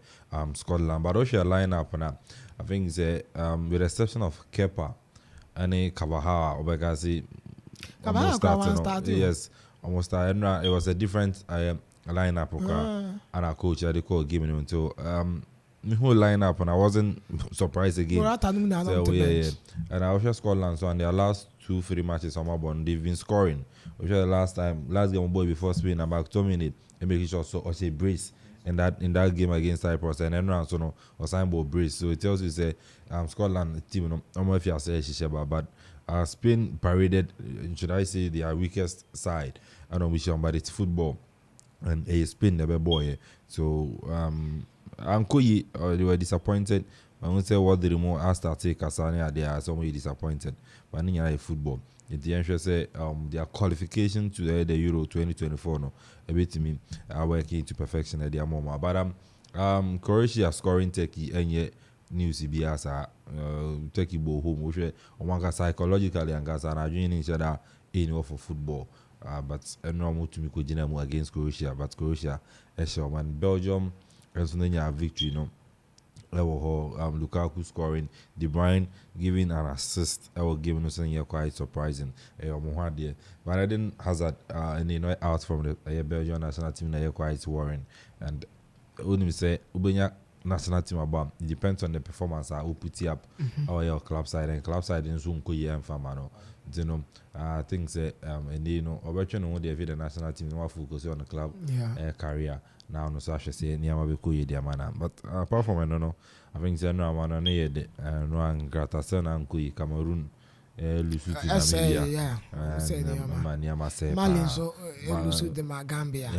Scotland. But also a lineup now. I think it's with the exception of Kepa and Kavaha, Obegazi. Yes, almost. It was a different lineup. And our coach had to call giving him to the whole lineup, and I wasn't surprised again. So, yeah. And I was just Scotland, so on their last 2-3 matches, they've been scoring. Which was the last game boy before Spain, about 2 minutes, and making sure so a brace in that game against Cyprus, and then so no was signed brace. So it tells you say Scotland team, no, I don't know if you say but Spain paraded, should I say, their weakest side. I don't wish but it's football, and Spain never boy. So Ankoyi, they were disappointed. I won't say what the remote after take Kasani, they are somewhat disappointed. But in football, in the end, say their qualification to the Euro 2024, no, a bit to me are working to perfection at their moment. But Croatia scoring Turkey and yet news CBS Turkey go home, which one psychologically and gas and doing each other in for football. But normal to me could against Croatia, but Croatia, and Belgium. A victory, Lukaku scoring, De Bruyne giving an assist. I was giving us quite surprising. But I didn't hazard any out from the Belgian national team. Quite worrying, and only say Ubenya national team about it depends on the performance. I will put it up our club side and club side in Zoom Koye and Famano. I think say the national team more focus on the club career. Now no such say Niama Bekuye Diamana. But apart from I think General no Gratasen and Kui Cameroon Lusuti Namibia. Niama say Mali so Lusuti Gambia.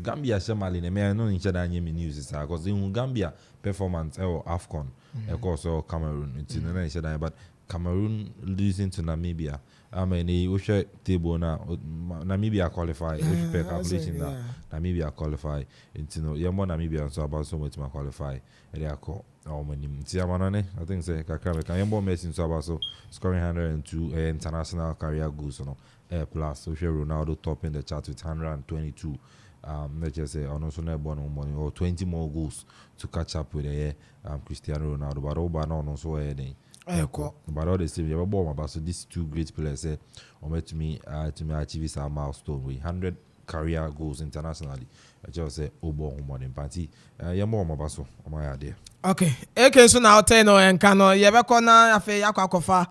Gambia se Mali ne me no incha da nyemi news is because in Gambia performance AFCON of course Cameroon it's no incha da but Cameroon losing to Namibia. I mean, we share table now. Namibia qualify. If you calculation that Namibia qualify, it's more Namibia so about so much to qualify. They are called I think say Kakame can more Messi so about so scoring 102 international career goals plus. So share Ronaldo topping the chart with 122. Let's just say also money or 20 more goals to catch up with Cristiano Ronaldo. But over now also but all the same, you have about so these two great players say, to me achieve some milestone with 100 career goals internationally. I just say, money party. About so my idea. Okay, so now tell and cano yebeko na afe yakwakofa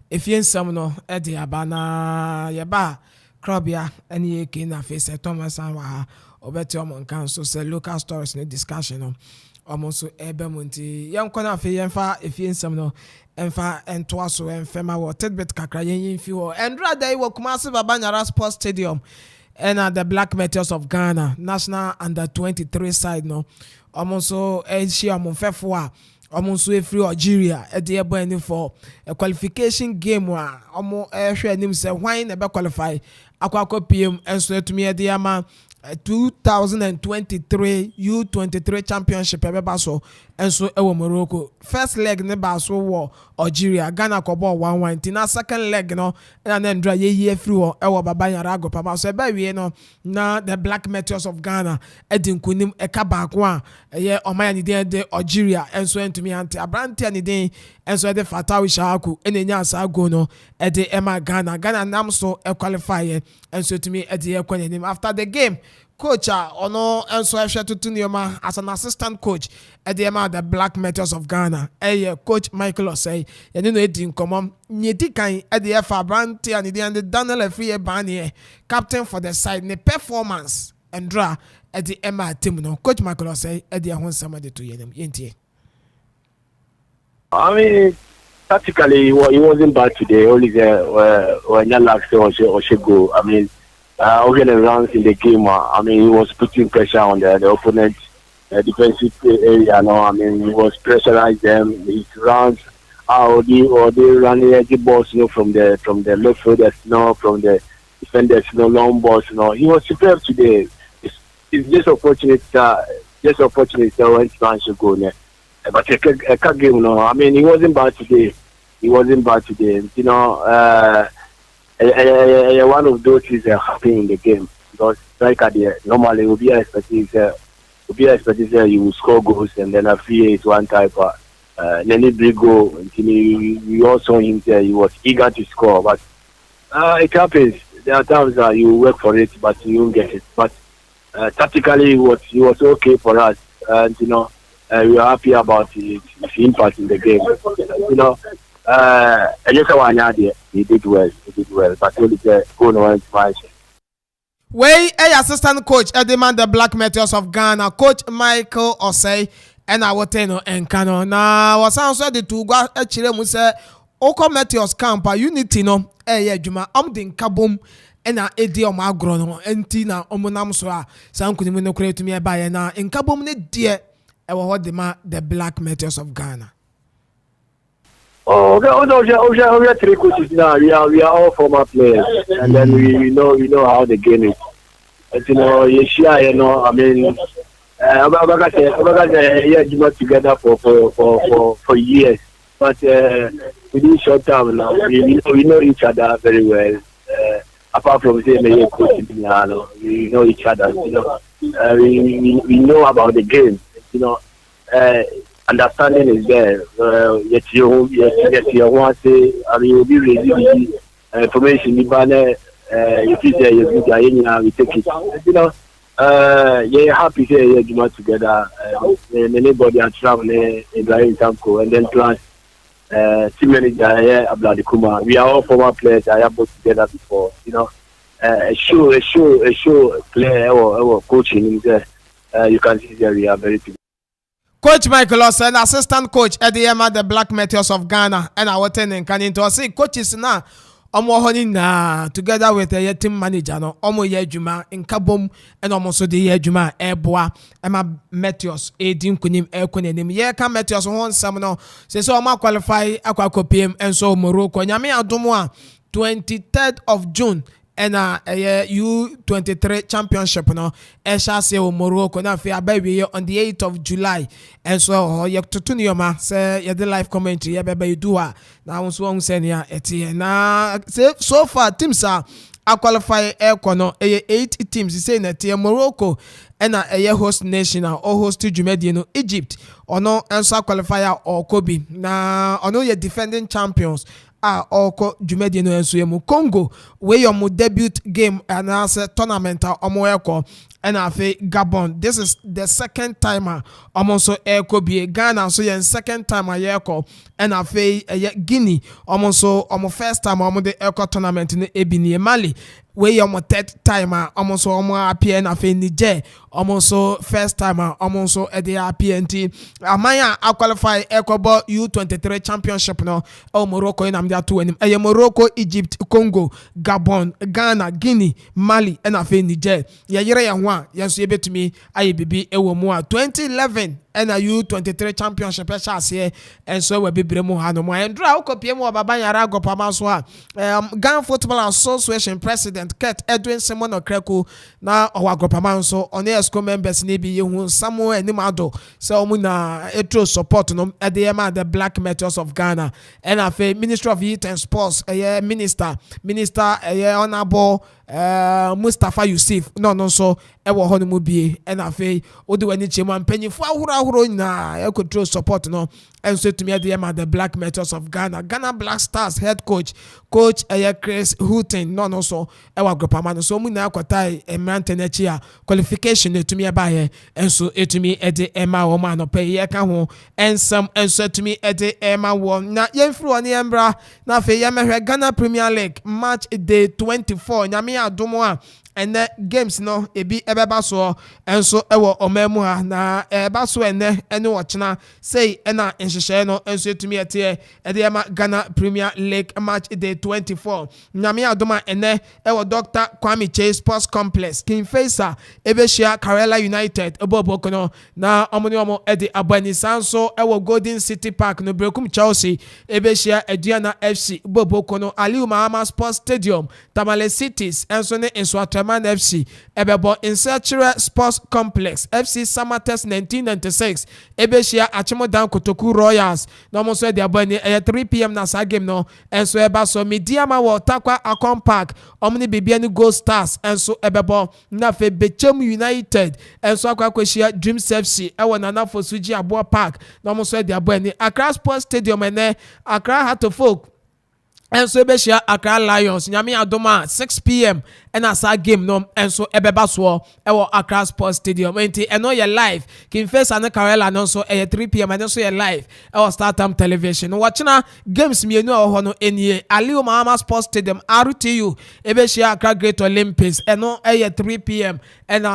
efien sam no e de abana yeba krobia ene eke na face Thomas Anwa obeti omon kan so say local stories no discussion no almost ebe munti yan kona afe yenfa efien sam no enfa entoa so enfema wo tidbit kakra yen fi wo endra dai wo Kumasi Babanyara Sports Stadium and the Black Meteors of Ghana national under 23 side no almost so she amonfefo almost so free Algeria e dey ebo for a qualification game wa omo hwe anim say why na be qualify Akuffo enso etumi e dey ama 2023 U23 championship ebeba so enso ewo Morocco first leg ne ba so wo Algeria Ghana ko ball 1-1 tina second leg no na ndra ye free wo ewo Babanyara Akuffo so eba wie no na the Black Meteors of Ghana edinkunim eka baako a ye omaya ni de Algeria enso entumi ante abrante ni den enso de Fatawi Shaku enenya asa go no e de ema Ghana nam so e qualify enso etumi e de ekwanim after the game coach ono enso ehwe tutu nioma as an assistant coach at the Black Meteors of Ghana coach Michael Osei you know edin komom nyedi kan at the Fabrante and the Daniel Free Bani captain for the side ne performance and draw at the Emma team no coach Michael Osei at the hon somebody to yentie. I mean tactically he wasn't bad today, only when Yalax or go. I mean over the rounds in the game, I mean, he was putting pressure on the opponent defensive area. No, I mean, he was pressurizing them. His rounds, or they running the balls, from the midfielders, from the defenders, long balls. He was superb today. It's just opportunity when France should go there. but a game, no. I mean, he wasn't bad today. You know, one of those is happy in the game because like normally will be expected you will score goals and then a free is one type of Nenny Brigo. We also saw him there. He was eager to score, but it happens. There are times that you work for it, but you won't get it. But tactically, he was okay for us, and you know we are happy about his impact in the game. You know, he did well, but only the goal was fine. Way assistant coach Edman the Black Meteors of Ghana, Coach Michael Osei, and our tenor and Kano. Now, was answered the two go actually say Okoman Meteors camp unity no juma den kabom ena edi o magro no enti na omunam so a sankuni no create me by na en kabom ne de e wo de ma the Black Meteors of Ghana. Oh, we are three coaches now. We are all former players, and then we know how the game is. As you know, you know, I mean, we worked together for years, but within short time now, we know each other very well. Apart from saying a coach in Milano, we know each other. You know, we know about the game. You know. Understanding is there. Yet you want to say, I mean, you'll be ready information. If you say we take it. You know, you're happy to you together. Anybody are traveling in Tamco, and then plus team manager here, Abladikuma. We are all former players. I have worked together before. You know, a show player or coaching there. You can see that we are very together. Coach Michael Lawson, assistant coach Eddie Emma, the Black Meteors of Ghana, and our tenant can into say coaches now. Na together with the team manager no omo yejuma in kabom and almost the yejuma eboa Emma Meteors edin kunim ekonenim ye ka Meteors won sam no say so ma qualify Akropong-Akuapem and so Morocco nyame adomo a 23rd of June and U23 championship no shall say Morocco na fe abawi on the 8th of July and so you to tunioma say the live commentary ya baba you do na so won say ya etie na say so far teams are qualify ekono 8 teams say na tie Morocco and host nation or host Twumhene no Egypt ono enso qualifier or Kobe na ono ye defending champions Oko Twumhene no enso yemu Congo we your debut game and as a tournament omo and afe Gabon. This is the second time almost Kobe Ghana so yen second time yeko and afe Guinea almost first time the Eco tournament in Ebini Mali we your third time almost appear and afe Niger almost first time almost at the RPNT Amaya qualify Ecobo U23 championship no Morocco in amdia two and Morocco, Egypt, Congo, Gabon, Ghana, Guinea, Mali and afe Niger ya yes, you bet me. I be ewo mo 2011 and a U23 championship here and so we be bremo hano mo and draw Akropong baba yara go pamaswa Ghana Football Association President Kurt Edwin Simon Okreku na Akropong so on ESCO members ni bi hu Samuel Animado so mu na etro support no edema the Black Meteors of Ghana and afa Ministry of Youth and Sports minister honorable Mustafa Yusuf no so ewo hono mu bie and afa odi wani chema mpanyifo ahuro na control support no and so to me the Black Meteors of Ghana Black Stars head coach Chris Houghton no so ewa Akropong so mu na akwata emrante na chi a qualification to me by and so to me ede Emma wo man no pay ye ka ho and some and so to me ede Emma wo na yemfru oni embra na afa yemehwe Ghana Premier League match day 24 nyame adomo a and the games no ebi ebeba so enso ewo omemu ha na eba so ene ochina say ena nhihye no enso etumi etie edema Ghana Premier League match day 24 nyame adoma ene ewo Dr. Kwame Chase Sports Complex King Faisal ebeshia Karela United ebobo no na omo edi abani sanso ewo Golden City Park no Brekum Chelsea ebeshia Aduana FC ebobo no Aliu Mahama Sports Stadium Tamale Cities enso ne enso Suleiman FC ebebo Inserchere Sports Complex FC Samatex 1996 ebeshia Achimodan Kotoku Royals no mo so de abani 3 p.m. na sa game no enso eba so Mediama wo Takwa Akon Park omni bibia ni Gold Stars enso ebebo na fe Bechem United enso akwakweshia Dreams FC ewo Nanafo Suji Abo Park no mo so de abani Accra Sports Stadium ene Accra Heart of Oak enso ebeshia Accra Lions nyame adoma 6 p.m. and as a game no enso ebeba so ewo Accra Sports Stadium enti eno ye live kin face an Karela no so 3 p.m. and so ye live ewo Startime Television watching games mienu ho no enie Aliu Mahama Sports Stadium RTU ebeshia Accra Great Olympics eno 3 p.m. and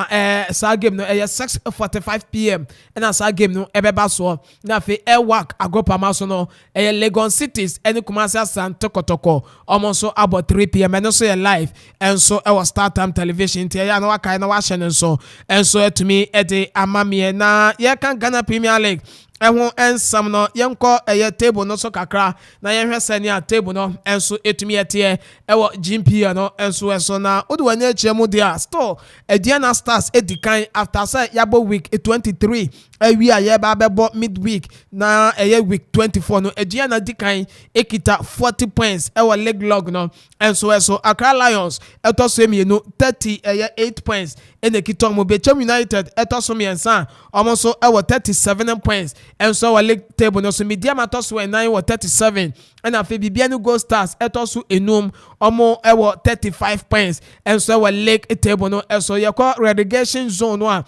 sa game no 6:45 p.m. and as a game no ebeba so na fe Ewak Agopama so no Legon Cities eni Kumasi Asante Kotoko almost about 3 p.m. and so ye live and so our Startime Television tia ya na waka na wa hye so enso to me ede amamie na ye kan Ghana Premier League ehun ensam no yenko table no so kakra na yenhwe senia table no enso etumi etie ewo GP no enso na odwanya echiemu dia store Ediana Stars edikan after say yabo week 23 we are ye ba bebo midweek na week 24 no Ediana dikan ekita 40 points ewo league log no enso Accra Lions etoso emienu 38 points enekito mo Bechem United etoso miensa almost ewo 37 points and so our league table no so Mediama toss we 9 or 37 and afi Bibianu Gold Stars etoso enum omo ewo 35 points and so our league table no so ye call relegation zone no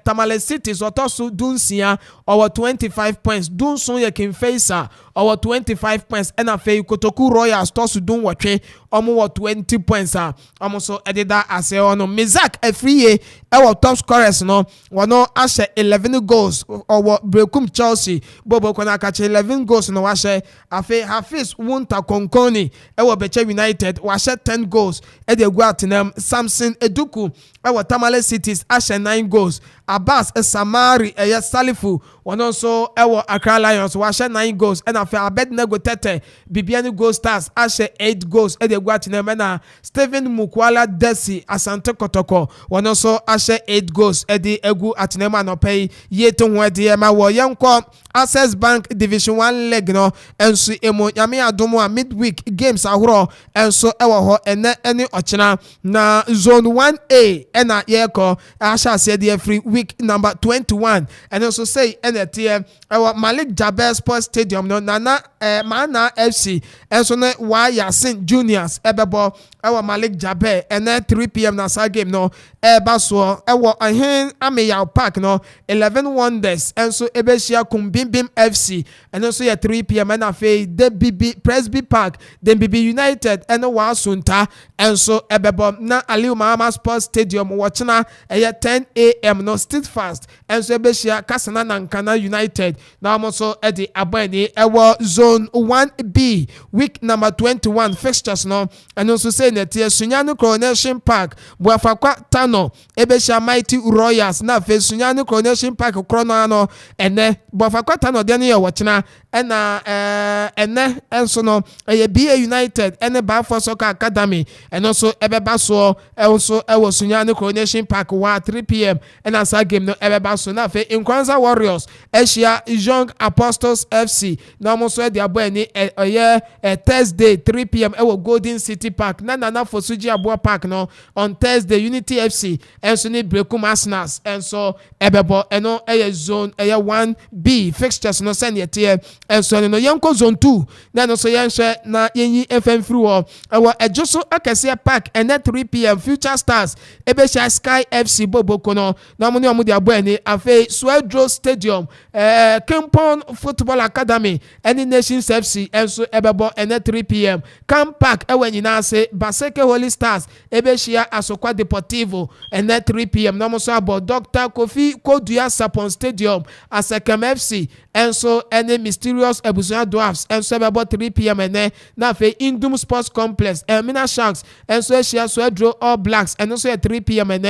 Tamale City so toso dunsia or 25 points dunson ye kin face or 25 points and afi Kotoku Royals toso dun watwe omo 20 points omo so edida ase ono Mizak Afriye ewo top scorers no wono ashe 11 goals or Brekum Chelsea Bobo kona kache 11 goals no washe afi Hafiz Wunta Konkoni ewo Bechem United washe 10 goals edegu atenem Samson Eduku ewo Tamale Cities ashe 9 goals Abbas Samari Salifu wono so ewo Accra Lions washe 9 goals and afi Abednego Tete Bibiani Gold Stars ashe 8 goals edegu atenem na Stephen Mukwala Desi Asante Kotoko wono so ashe 8 goals edi egu atenem anopei yeto ho edi ma wo yenko Access Bank Division 1 leg no enso emo nyame adomo a midweek games ahoro enso ewo ho ene ochina na zone 1A ena yeko asha se dey free week number 21 and also say enetie ewo Malik Jaber Sports Stadium no nana Mana FC enso ne wa Yasin Juniors ebebo ewo Malik Jaber ene 3 p.m. na sa game no baso ewo ahen Ameyaw Park no 11 Wonders enso ebeshia Kumbimbim FC and also 3 p.m. and afi the BB Presby Park the BB United and wa Sunta enso ebebo na Aliu Mahama Sports Stadium watchina 10 a.m. no Steadfast enso ebeshia Kasana Nankana United na also edi abani ewo zone 1B week number 21 fixtures no and also say that Sunyani Coronation Park Boafakwa Tano ebeshia Mighty Royals na fe Sunyani Coronation Park krono no ene Boafakwa Tano de ne watchina ena ene enso no BA United ene Bafo Soccer Academy and also ebeba so also ewo Sunyani Coronation Park 3 p.m. and as a game no ebeba so na fe Nkwanza Warriors Asia Young Apostles FC na almost the abo ni Thursday 3 p.m. ewo Golden City Park na for Suji Abo Park no on Thursday Unity FC and so ni Brekum Arsenals and so ebebo eno zone 1B fixtures no send yet and so no yanko zone 2 na no so yanhwe na yenyi FM free wo ewo Ejoso Akese Park and 3 p.m. Future Stars ebesha Sky FC Boboko no na mo ni omo di abo ni afi Swedro Stadium Kempon Football Academy any Nations FC and so ebebo and 3 p.m. Camp Park ewe nyina se Baseke Holy Stars ebeshia Asokwa Deportivo and 3 p.m. na mo so about Dr. Kofi Kodua Sapon Stadium Asekem FC and so any Mysterious Ebusuya Dwarfs and so about 3 p.m. and na fe Indum Sports Complex Elmina Sharks and so Asia Swedro All Blacks and also at 3 p.m. and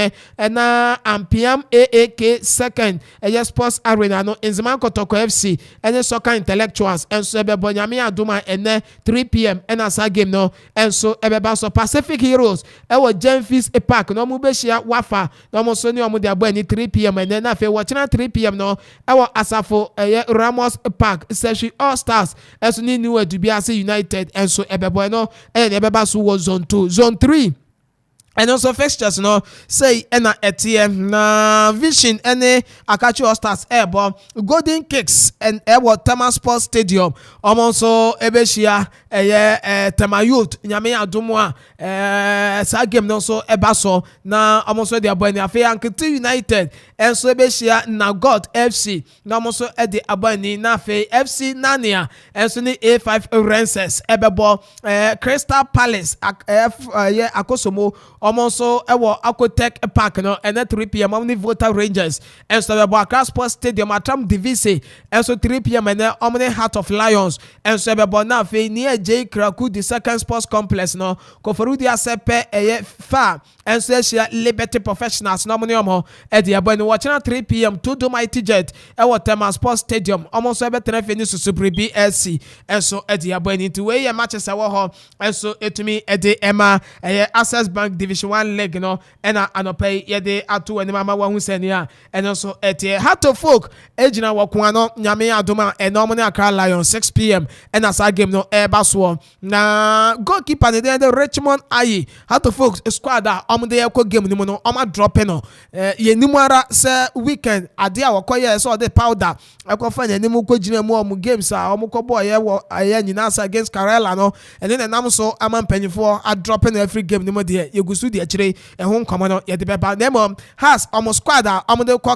na Ampiam AAK second Sports Arena no Inziman Kotoko FC and Soccer Intellectuals and so ebebo nyame aduma and 3 p.m. and as a game no and so ebeba so so Pacific Heroes ewo Gemfis Park no mu behia wafa no mo so ni omo de abo ni 3 p.m. and na fe watching 3 p.m. no ewo Asafo Ramos Park Seshi All Stars eso ni New Edubiase United and so ebebo no ebeba so was zone 2 zone 3. And also fixtures no say ena etm na Vision any Akachi All Stars airborne Golden Kicks and Airborne Tama Sports Stadium also ebeshia Tama Youth nyame adomwa sa game no so ebaso na also the abani afi Ankiti United and so ebeshia na God FC na also the abani na afi FC Nania and so ni A5 Rangers ebebo Crystal Palace Akosomo also ewo Akotech Park no and at 3 p.m. Omni Voter Rangers and so the Accra Sports Stadium Atram Divise and so 3 p.m. and Omni Heart of Lions and so the Bonafe near J Kraku the second sports complex no Koforudi Asepe fa and so Liberty Professionals no money at the abone watching at 3 p.m. to do Mighty Jet ewo Tema Sports Stadium almost ebe trefeni Susubri BSC and so at the abone to way matches awo and so it me at the Emma Access Bank Division 1 leg no and anope yede atu eni mama wa hu senia and also etie Hato Folk ejina wakwa no nyame adoma enormally Accra Lions 6 p.m. and as a game no eba so na goalkeeper the Richmond Ayi Hato Folk squad omde ekwo game ni mo no oma drop no ye nimara se weekend ade a wakoye so the powder ekwo fa na nimu ko jina mu om games a omko boy ye wo aye nyina sa against Karela no and then nam so amampanyfo a dropping every game ni mo de yegusu de akire ehun komo no ye de beba nemo has almost squad omde ko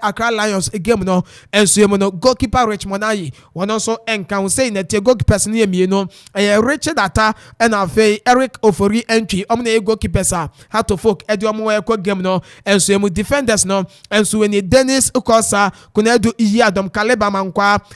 Accra Lions game no enso mo no goalkeeper Richmond Ayi won also enkan say na tie goalkeepers ni emi no Richard Ata and afi Eric Ofori entry omne goalkeepers Hato Folk edi omo ekwo game no enso emu defenders no enso when Dennis Ukosa Kunedu Iyi Adam Kaleba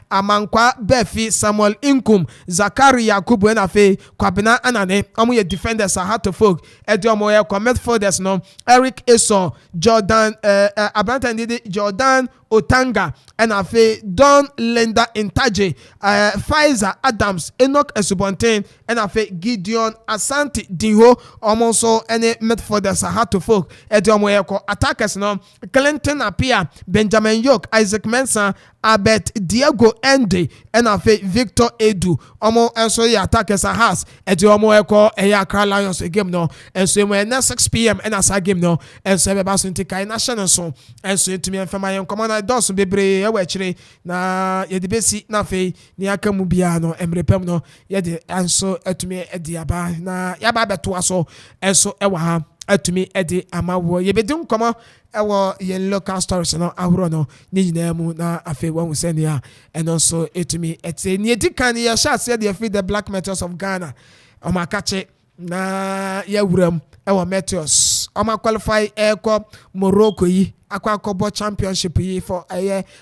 Amankwa Befi Samuel Inkum Zakari Yakubu and afi Kwabena Anane omo ye defenders Hato Folk edi omo ekwo midfielders no Eric Eso Jordan Abrantandidi Jordan Otanga and afe Don Lenda Intaje Pfizer Adams Enoch Esubonten and afe Gideon Asante Dinho also any midfielders Hato Folk edomo attackers no Clinton Apia Benjamin Yoke Isaac Mensah Abet Diego Ende and afe Victor Edu omo enso ya attackers has edomo Accra Lions game no enso when 6 p.m. and as game no enso be baso ntika national so enso to me enfama yen command dos bebre e wachire na ye de besi na fe ni aka mu bia no emrepem no ye de enso atumi e de aba na ya ba beto aso enso e wa ha atumi e de amawo ye bedum komo ewo ye local stories no ahuro no ni nyina mu na afe wa husenia and also etumi ete ni edikan ye sha se de free the black metals of Ghana o makache na ya wuram ewo Meteors o qualify eko Morocco yi akwakobo championship yi for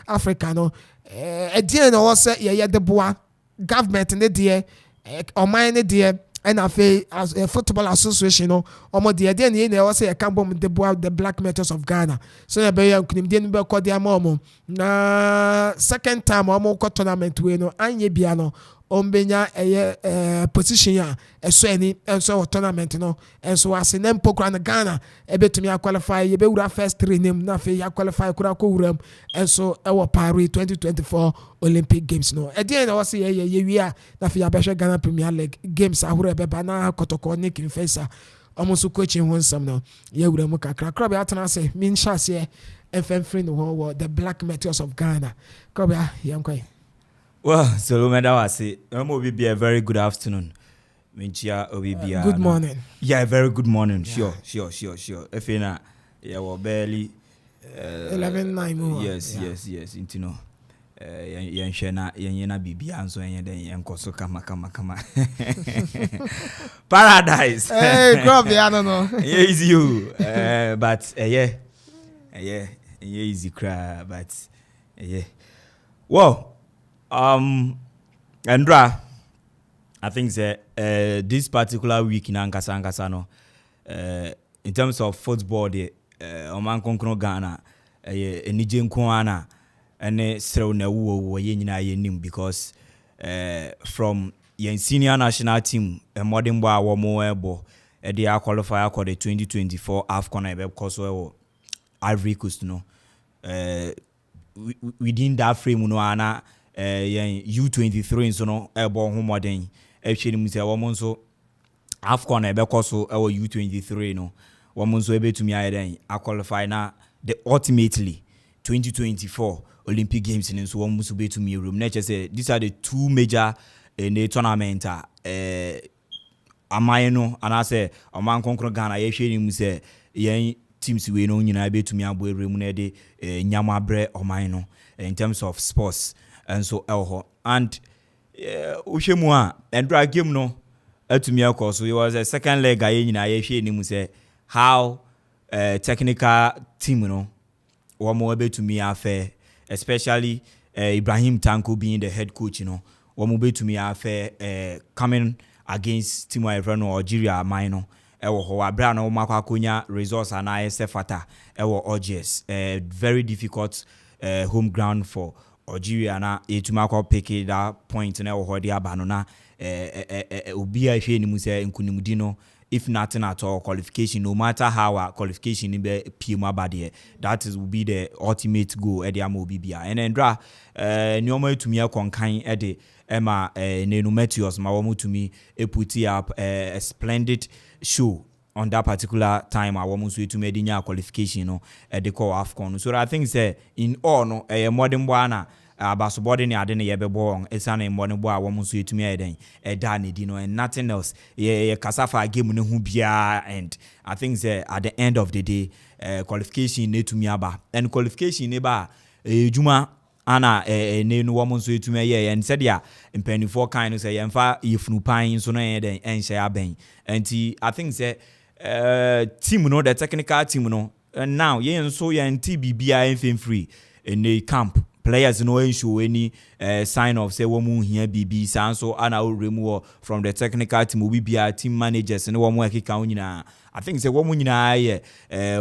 Africa no edie no wo se ye de boa government ne de o man ne de and afi as a football association no omo de ne na wo se ye kan bom de boa the black metals of Ghana so ye be yankunim de no be kɔ de amom na second time omo kɔ tournament we no anye bia no ombenya position ya eso eni enso tournament no enso ase na mpokra na Ghana ebetumi qualify ye be wura first 3 name na fe ya qualify kura ko wuram enso ewo Paris 2024 Olympic Games no edien na wose ye wia na fe ya behwe Ghana Premier League games ahuro ebeba na kotoko Nick Infesa almost coaching one some no ye wuram kakra club atana se min chase FMFree no the black metals of Ghana club ya yankwai. Well, so Lumeda was it. Will be a very good afternoon. Good morning. Yeah, very good morning. Yeah. Sure. If you know, yeah, well, barely 11:09. Yes. Into no. Yena bibi anso yen koso kama. Paradise. Hey, probably I don't know. Yeah, it's you. But yeah, easy cry, but yeah. Well. Andra, I think this particular week in Ankasa no, in terms of football, the Oman Konkro Ghana, Nijen Kwana, and Srew na wo ye nyina ye nim because from yen senior national team modern boy wo mo ebo they are qualifier for the 2024 AFCON ebe because we Ivory Coast no within that frame no ana U23 so no ebo ho modern e hwe ni mu se wo mo nso AFCON ebe koso e U23 no wo mo nso ebe tumi ayeden a qualify na the ultimately 2024 Olympic Games in so wo mo so be tumi room na say these are the two major in the tournament amaye no and I say oman konkro Ghana ye hwe ni mu se yen teams we no nyina betumi abo ewrem na de nyamabre oman no in terms of sports and so elho and uhwemu a endra game no atumi akọ so it was a second leg aye nyina ye hwe ni mu se how technical team no womo betumi afa especially Ibrahim Tanko being the head coach you know womo betumi afa coming against team no Algeria mine ewo ho abra na womo akwakonya resource ana sefata ewo OGS very difficult home ground for Algeria na etuma akwa pick that point na ewo ho de aba no na obi a hwe ni mu se nkunimdi no if nothing at all qualification no matter how our qualification in be PM abade that is will be the ultimate goal e de amobibia and endra nyoma etumi akonkan e de ema Nenu Metios ma womo tumi put up a splendid show on that particular time our woman so etumi edinya qualification no e de call AFCON so I think say in all no modern bwana abasobode ne ade ne yebebo on esane mbone bo a wo so etumi eden da ne di no and nothing else ye kasafa game ne hu bia and I think say at the end of the day qualification ne etumi aba and qualification ne ba ejuma ana ne no wo so etumi ye and said ya mpanifo kan no say yemfa yefunu pan so no eden enhye aben and I think say team no the technical team no now ye so ye nti bibia enfem free in the camp players no show any sign of say womu here BB so ana remove from the technical team will be team managers and womu ekika nyina I think say womu nyina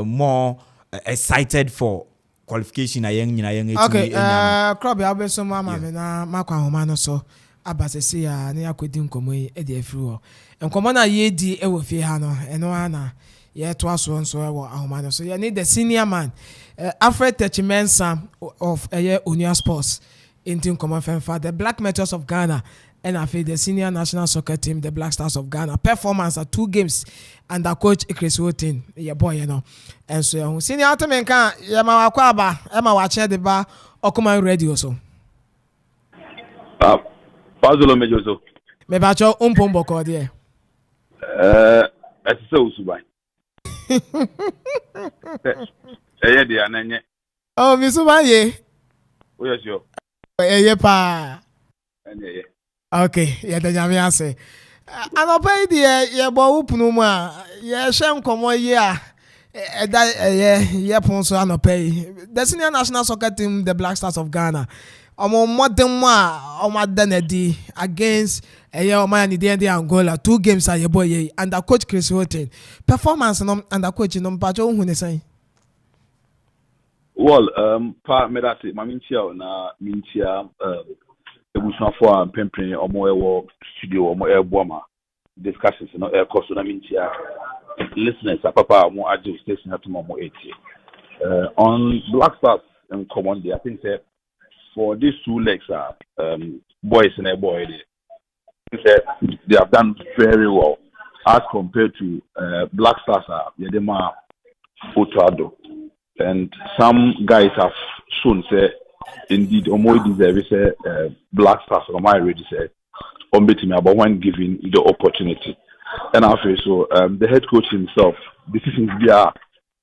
more excited for qualification ayen nyina yen etimi okay club ya be so mama me na makwa homa no so abasese ya na yakodi nkomo e de afiri ho nkomo na ye di e wo fie ha no eno ana ye to aso nso e wo ahoma no so ye need the senior man Alfred Techimensa of Unia Sports in Team Common Femfa, the Black Meteors of Ghana, and I feel the senior national soccer team, the Black Stars of Ghana. Performance at 2 games under coach Chris Wotin, your boy, you know. And so, senior Atamanka, Yama Kwaba, Emma Wacha de Bar, Okoman Radio. So, Pazulo Mejoso. Mebacho Umpombo Cordia. That's so subai. Oh, Miss Umaye. Where's your? Pa. Okay, yeah, the Jamia say. I don't pay the yeah, but Upnuma, yeah, Shem come 1 year. Yeah, Ponso, I don't pay. The senior national soccer team, the Black Stars of Ghana. More than one, against man in the Angola. 2 games are your boy, under coach Chris Horton. Performance under coach in Pacho, who they say. Well, pa medasi mamintia na mintia ebusuafo pempene omo ewo studio omo eboma discussions no air course na mintia listeners papa omo ajo station atuma omo 80 on Black Stars and common day I think say for these 2 legs boys and a boy they have done very well as compared to Black Stars Yedema Otado. And some guys have shown say indeed Omo deserve say Black Stars or my already say on betting about when given the opportunity. And after so the head coach himself decisions via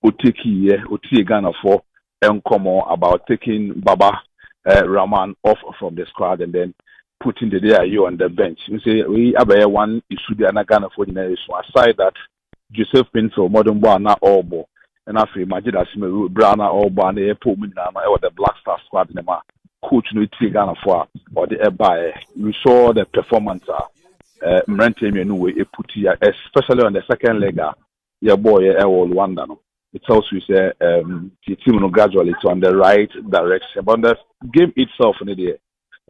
Oteki Oti Ghana for Nkomo about taking Baba Rahman off from the squad and then putting the DIU on the bench. We say we have one issue the Ghana for the nation. Aside that Joseph Pinto modern boy na all ball. And after imagine that Smith Brown or Ban airport or the Black Star squad in the coach no Ghana for or the by we saw the performance especially on the second leg your boy Wanda no it tells you say the team no gradually it's on the right direction but the game itself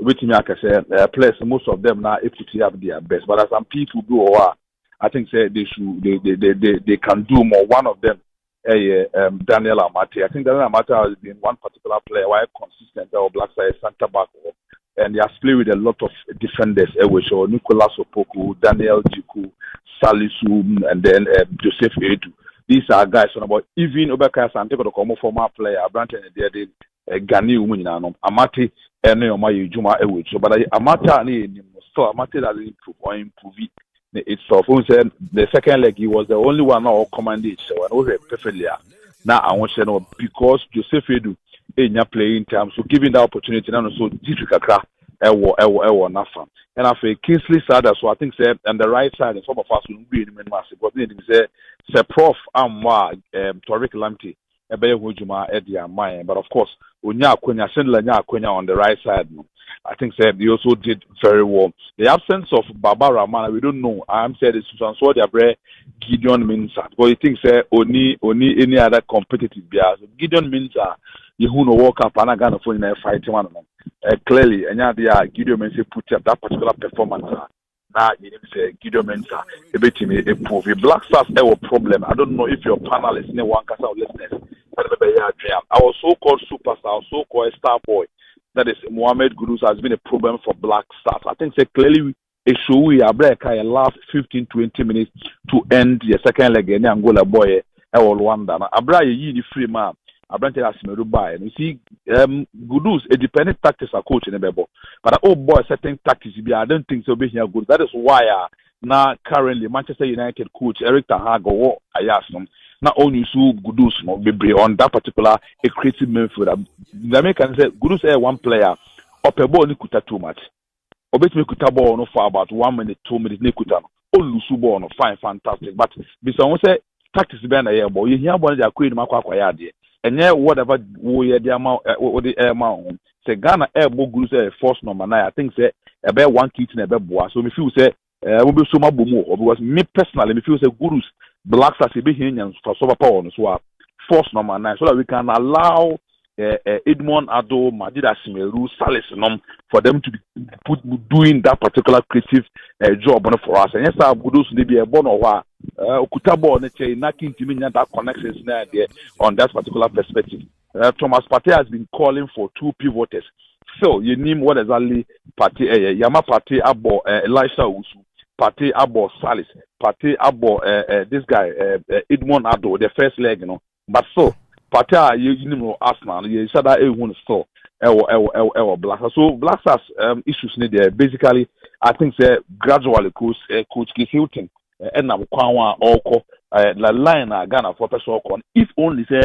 with me, I can say, players, most of them now, if you have their best, but as some people do, I think say they can do more. One of them, Daniel Amate. I think Daniel Amate has been one particular player why consistent or black side center back, and he has played with a lot of defenders. So Nicolas Opoku, Daniel Jiku, Salisu, and then Joseph Edu. These are guys on about even Obeka Santeko, the former player, Branton, Gani Umunano, Amate, and Neomayu Juma Ewu. So, but Amate, so Amate doesn't improve itself. The second leg, he was the only one now commanded. So, and was perfectly. Now, I want to know because Joseph Edu in your playing time, so giving the opportunity, and also difficult. Nafa. And I feel Kingsley Sada, so I think say on the right side, and some of us will be in the massive. But then say Prof Amwa, Toric Lamti, Ebe Hujuma, Eddie and Maya. But of course, Unya Quenya, Sendla Quenya on the right side. I think say they also did very well. The absence of Baba Ramana, we don't know. I'm saying it's so they are Gideon Minsa. But you think say only any other competitive bias. Gideon Minsa, you who know walk up and I got a phone in a fight one. Clearly, and yeah, Gideon Mensa put up that particular performance. Now, you say Gideon Mensa, a bit improve. Black Stars have a problem. I don't know if your panelists in one cast of listeners. Our so-called superstar, our so-called star boy, that is Mohamed Kudus, has been a problem for Black Stars. I think say clearly a show we are break last 15-20 minutes to end the second leg in Angola boy. Rwanda. Abra ye the free man. Abrante Asimeru by and you see Kudus a dependent tactics are coach in the bebo. But oh boy certain tactics I don't think so be here good. That is why now currently Manchester United coach Eric Ten Hag or Ayasum not only so Kudus no be on that particular a creative midfielder. The American say Kudus one player up a ball nikuta too much. Obet me kuta ball no for about 1 minute, 2 minutes nikuta no. All lusu ball no fine fantastic. But be someone say tactics be na ball. You hear one the queen makwa kwaya de. And yeah, whatever we the amount what the amount say Ghana airbo group say force number 9. I think say about one kit in a boa. So me feel say we be so much more because me personally me feel say Gurus Black Stars be here for super power so force number 9 so that we can allow Edmond Ado, Madida Simeru, Salis for them to be doing that particular creative job for us. And yes, I would also be a bon or Okutabo on the knocking to me that connections there on that particular perspective. Thomas Partey has been calling for 2 pivoters. So you name what exactly Partey, Yama Partey Abo, Elisha Usu, Partey Abo Salis, Partey Abo, this guy Edmond Ado, the first leg, But so Partey, you know, Arsenal, you said that everyone saw. Black Stars. So Black Stars issues need there. Basically, I think say gradually coach Keith Hilton and now Kwanwa Oko la line Ghana for personal con. If only say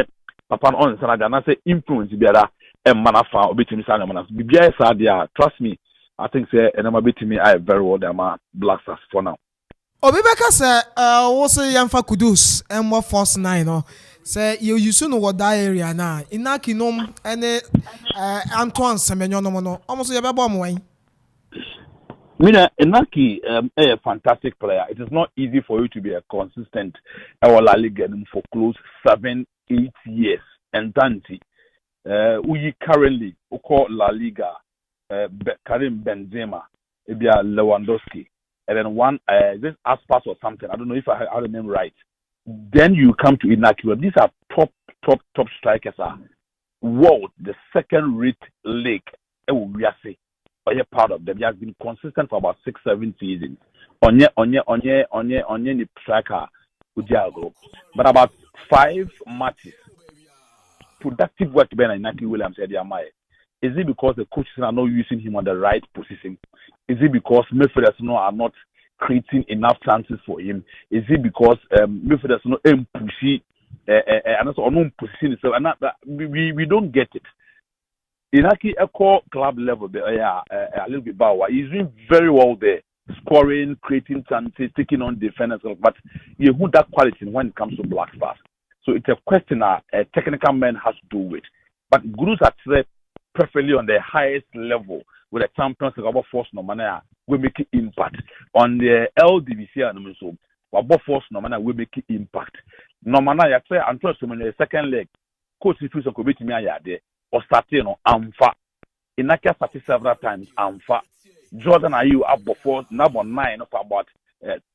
Papa on Ghana say influence biara and manafa obetimi sa manas. Bibia sa dia trust me. I think say and I'm betimi I very well them Black Stars for now. Obibeka say also Yamfa Kudus and what force 9 no. Say you used know what that area now. Inaki nom and Antoine Semenyo no almost your bomb way. Mina Inaki a fantastic player. It is not easy for you to be a consistent La Liga for close 7-8 years. And Dante we currently call La Liga Karim Benzema, Ebia Lewandowski, and then one this Aspas or something. I don't know if I have the name right. Then you come to Inaki. These are top strikers. World, the second-rate league. We are say, part of them. He has been consistent for about 6-7 seasons. Onye the striker Udiago, but about 5 matches. Productive work Ben Inaki Williams said, is it because the coaches are not using him on the right position? Is it because midfielders are not creating enough chances for him? Is it because midfielders not pushy and also unknown position itself? And we don't get it. Inaki Echo club level, a little bit bad. He's doing very well there, scoring, creating chances, taking on defenders. But you have that quality when it comes to Black Stars. So it's a question a technical man has to do with. But Gurus are perfectly on the highest level with the champions of our force nomana we make impact on the LDVC and so our force nomana we make impact. Nomana ya say and trust in the second leg coach if you so commit me there or starting on Amfa Inaki started several times. Amfa Jordan Ayew up before number 9 for about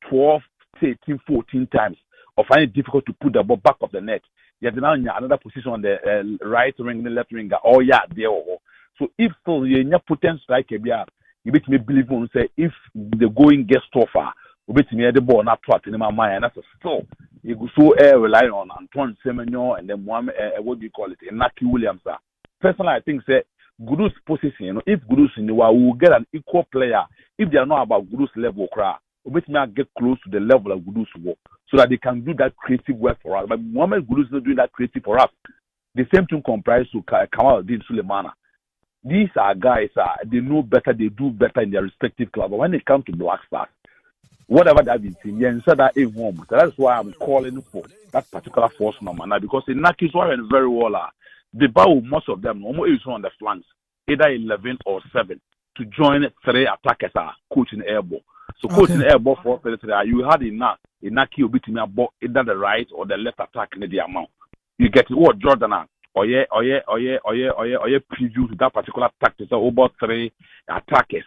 12, 13, 14 times. Or find it difficult to put the ball back of the net. You have now another position on the right wing, the left wing. Oh yeah, there. So if still you potent striker, you bet me believe when say if the going gets tougher, you bet me the ball not trapped in my mind. That's a still you go so rely on Antoine Semenyo and then Mohamed, what do you call it, Inaki Williams. Personally, I think say Gudu's position. If Gudu's in the world, we will get an equal player. If they are not about Gudu's level, we bet me get close to the level of Gudu's work so that they can do that creative work for us. But Mohamed Gudu's not doing that creative for us. The same thing comprises to Kamaldeen Sulemana. These are guys, they know better, they do better in their respective club. But when it comes to Black Stars, whatever that is, that's why I'm calling for that particular force number now, because in Nakis are very well. The bow, most of them, almost on the flanks, either 11 or 7, to join 3 attackers coaching airball. So coaching airball for you had enough. Inaki will be to me about either the right or the left attack in the amount. You get what Jordan or preview to that particular tactic. So about 3 attackers,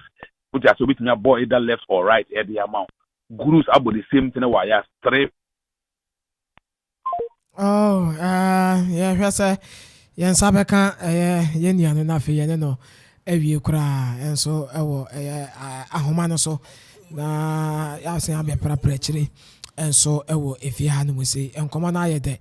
which are so between your ball either left or right at the amount. Gurus about the same thing. Why 3. Oh, yeah, sir. Yen sabeka yen ya no na fe yen no awie kura enso ewo ahoma no so na ya se am pra chiri enso ewo efie ha no mu se enkomo na ayede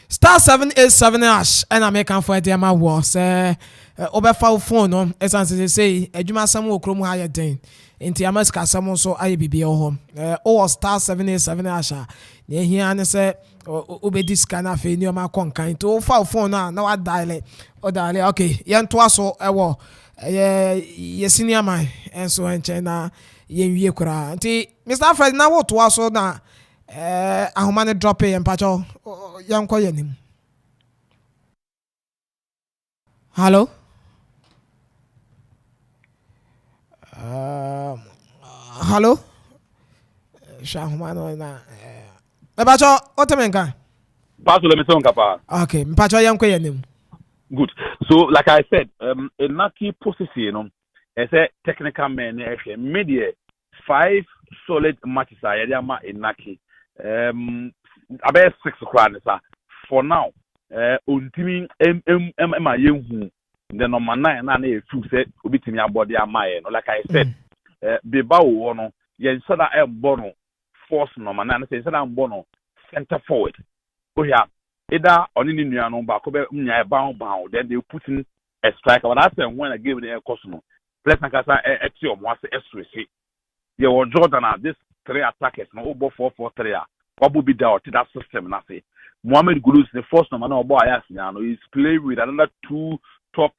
star 787 hash and American for the ma wo se obefa phone no esanse say adwuma sam wo krom ha ayeden enti amaska sam so aye bibia ho o star 787 hash na ehia ne se obedi scanner fe ni o ma konkan to fa phone na wa dial o dial okay yen to aso ewo ye senior man enso enche na yen wie kura nti Mr. Fred na wo to aso na ahoma ne drop yen pacho yen ko yenim. Hello. Hello. Ahoma no na Pacho, otemenka. Paso le meson kapa. Okay, Pacho yen ko yenim. Good. So, like I said, Inaki position, as a technical man, media 5 solid matches. I am Inaki. About 6 o'clock. For now, ultimate my young the number 9 and a few set will be to me about their mind. Like I said, Bebao Wono, Yen Sada Bono, force number 9, say Sada Bono, center forward. Oh, yeah. Either on any new back bound, then they put in a striker. But that's when I gave the Cosmo. Let's not say Etium was the S3. You were Jordan, this 3 attackers, no over 4-4-3. What would be there to that system? And I say, Mohamed Gulus, the first number, no boy, he's playing with another 2 top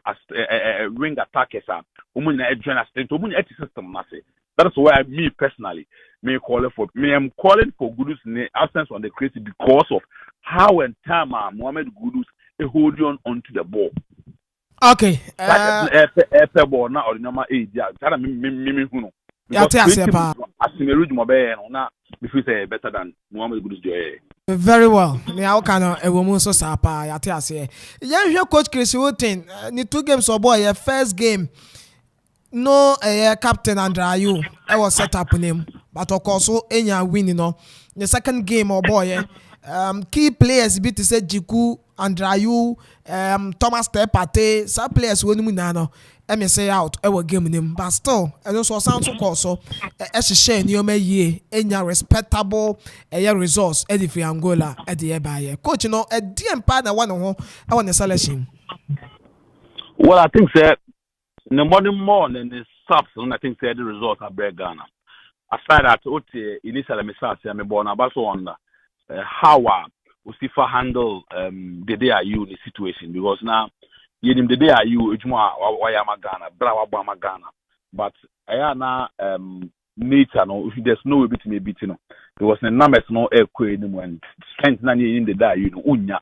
wing attackers. Woman, a joint system. That's why me personally may call it for me. I'm calling for Gudus in the absence on the crazy because of how and time Mohamed Gudus hold onto the ball. Okay. Like ball now or the number 8. Yeah, that me who know. Better than Mohamed Gudus. Very well. Now can a woman so sapa yate ase. Yan coach Chris Wotin ni 2 games or boy first game. No captain Andrayu I was set up name but of course enya win no the second game or boy key players bit to say Jiku Andrayu Thomas Tepate some players when na no me say out I will game name but still and also sound so call so share nioma ye enya respectable results e fi Angola e dey buy coach no e dey partner one ho I want the selection. Well, I think that in the morning the subs, I think the results are very Ghana. Aside that, initially, I'm born about on how Usifa handle the day you the situation because now the day you Wayama Ghana, Brawa Bama Ghana, but I now nature no there's no way between me beating because the numbers no air when strength in the day you know unya.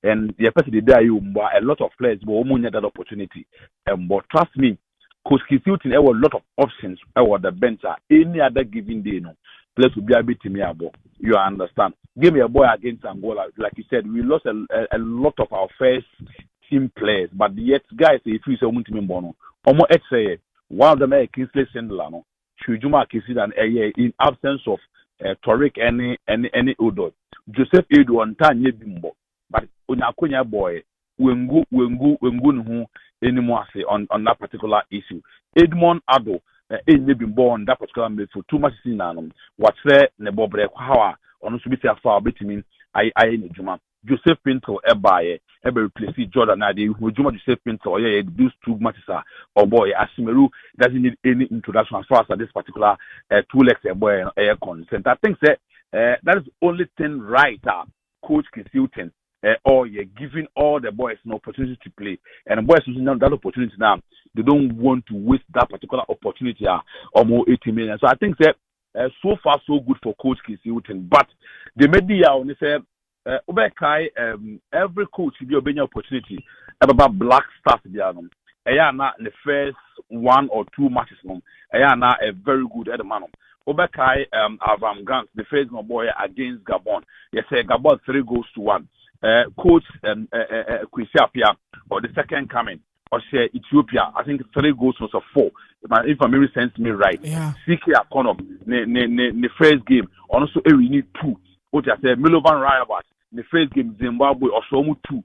And the person there, you a lot of players, but only that opportunity. But trust me, Coach Kisutin, there were a lot of options. Over the bench, any other given day, no players will be able to me about. You understand? Give me a boy against Angola, like you said, we lost a lot of our first team players, but yet guys, if you say team bono, say one of them is Kingsley Sindler, Chujuma Kisidan, in absence of Toric any Udo. Joseph Edu on Tanya Bimbo, but Unyakunya boy, Wengu who anymore say on that particular issue. Edmond Ado, Bimbo on that particular move for too much in Anum. What's there, Nebobre, how on Subita far between I Juma. Joseph Pinto Ebaye, replace Jordan Adi, who Juma Joseph Pinto, those two matches or boy, Asimeru doesn't need any introduction as far as this particular 2 legs boy and consent. I think that is the only thing right, Coach Kisiutin, or you're giving all the boys an opportunity to play, and the boys using that opportunity now, they don't want to waste that particular opportunity or more 80 million. So I think that so far so good for Coach Kisiutin, but the media only said, every coach will be obeying opportunity about Black Stars. The first 1 or 2 matches, a very good at the man. Obekai Avram Grant, the first boy against Gabon. Yes, Gabon 3-1. Coach Kwesi Appiah, or the second coming, or say Ethiopia, I think 3 goals was 4. If my memory sends me right. CK Akono, the first game, also we need 2. What I said, Milovan Rayabat. The first game Zimbabwe or Somu 2,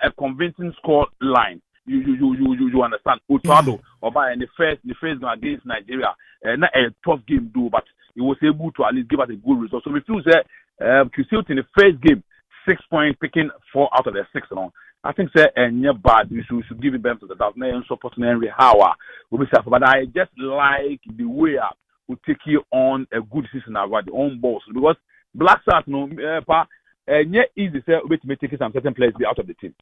a convincing score line. You understand? Otado or by the first game against Nigeria, not a tough game do, but he was able to at least give us a good result. So we feel that Kisiut in the first game 6 points, picking 4 out of the 6. I think bad. We should give it them to the doubt. But I just like the way we take you on a good season about the own balls because Black Stars easy say we may take some certain players be out of the team.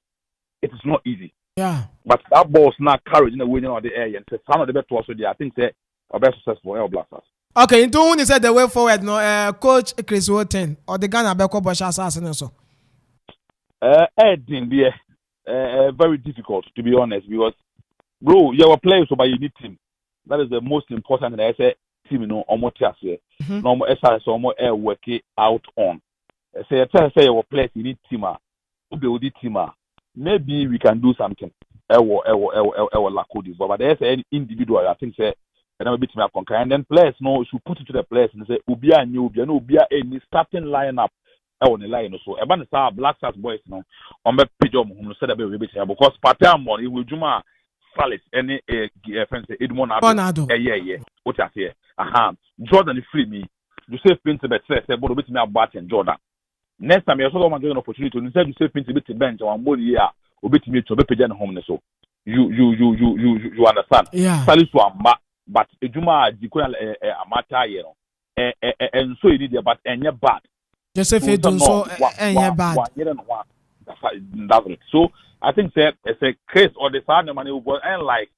It is not easy. Yeah. But that ball's not carried in the winning of the air and some of the best also there. I think they are best successful for Black Stars. Okay, into when you said the way forward, no, Coach Chris Woten or the Ghana Beko Bosha Assassin also. Very difficult to be honest because bro, you are players so by you need team. That is the most important thing I say team almost here. No more SRS or more air work out on. Say your place you need team build the team. Maybe we can do something. But there's any individual I think say and I'm bit me and then players should put it to the players and say Ubia new Ubia any starting lineup on the line so about the Black Stars boys on the page of said about because Patamon it will Juma Salis any friends Edmond Ado. Yeah. What I say? Jordan free me. Joseph Pinto say but bit me about Jordan. Next time you also want to get an opportunity instead you say Pinto bit bench or more year or bit me to be paid home so you understand. Yeah. Salis to but Juma Jikuna Amata and so you need but any bad. Joseph Edu so bad. That's it. So I think that it's a case or the side money will and like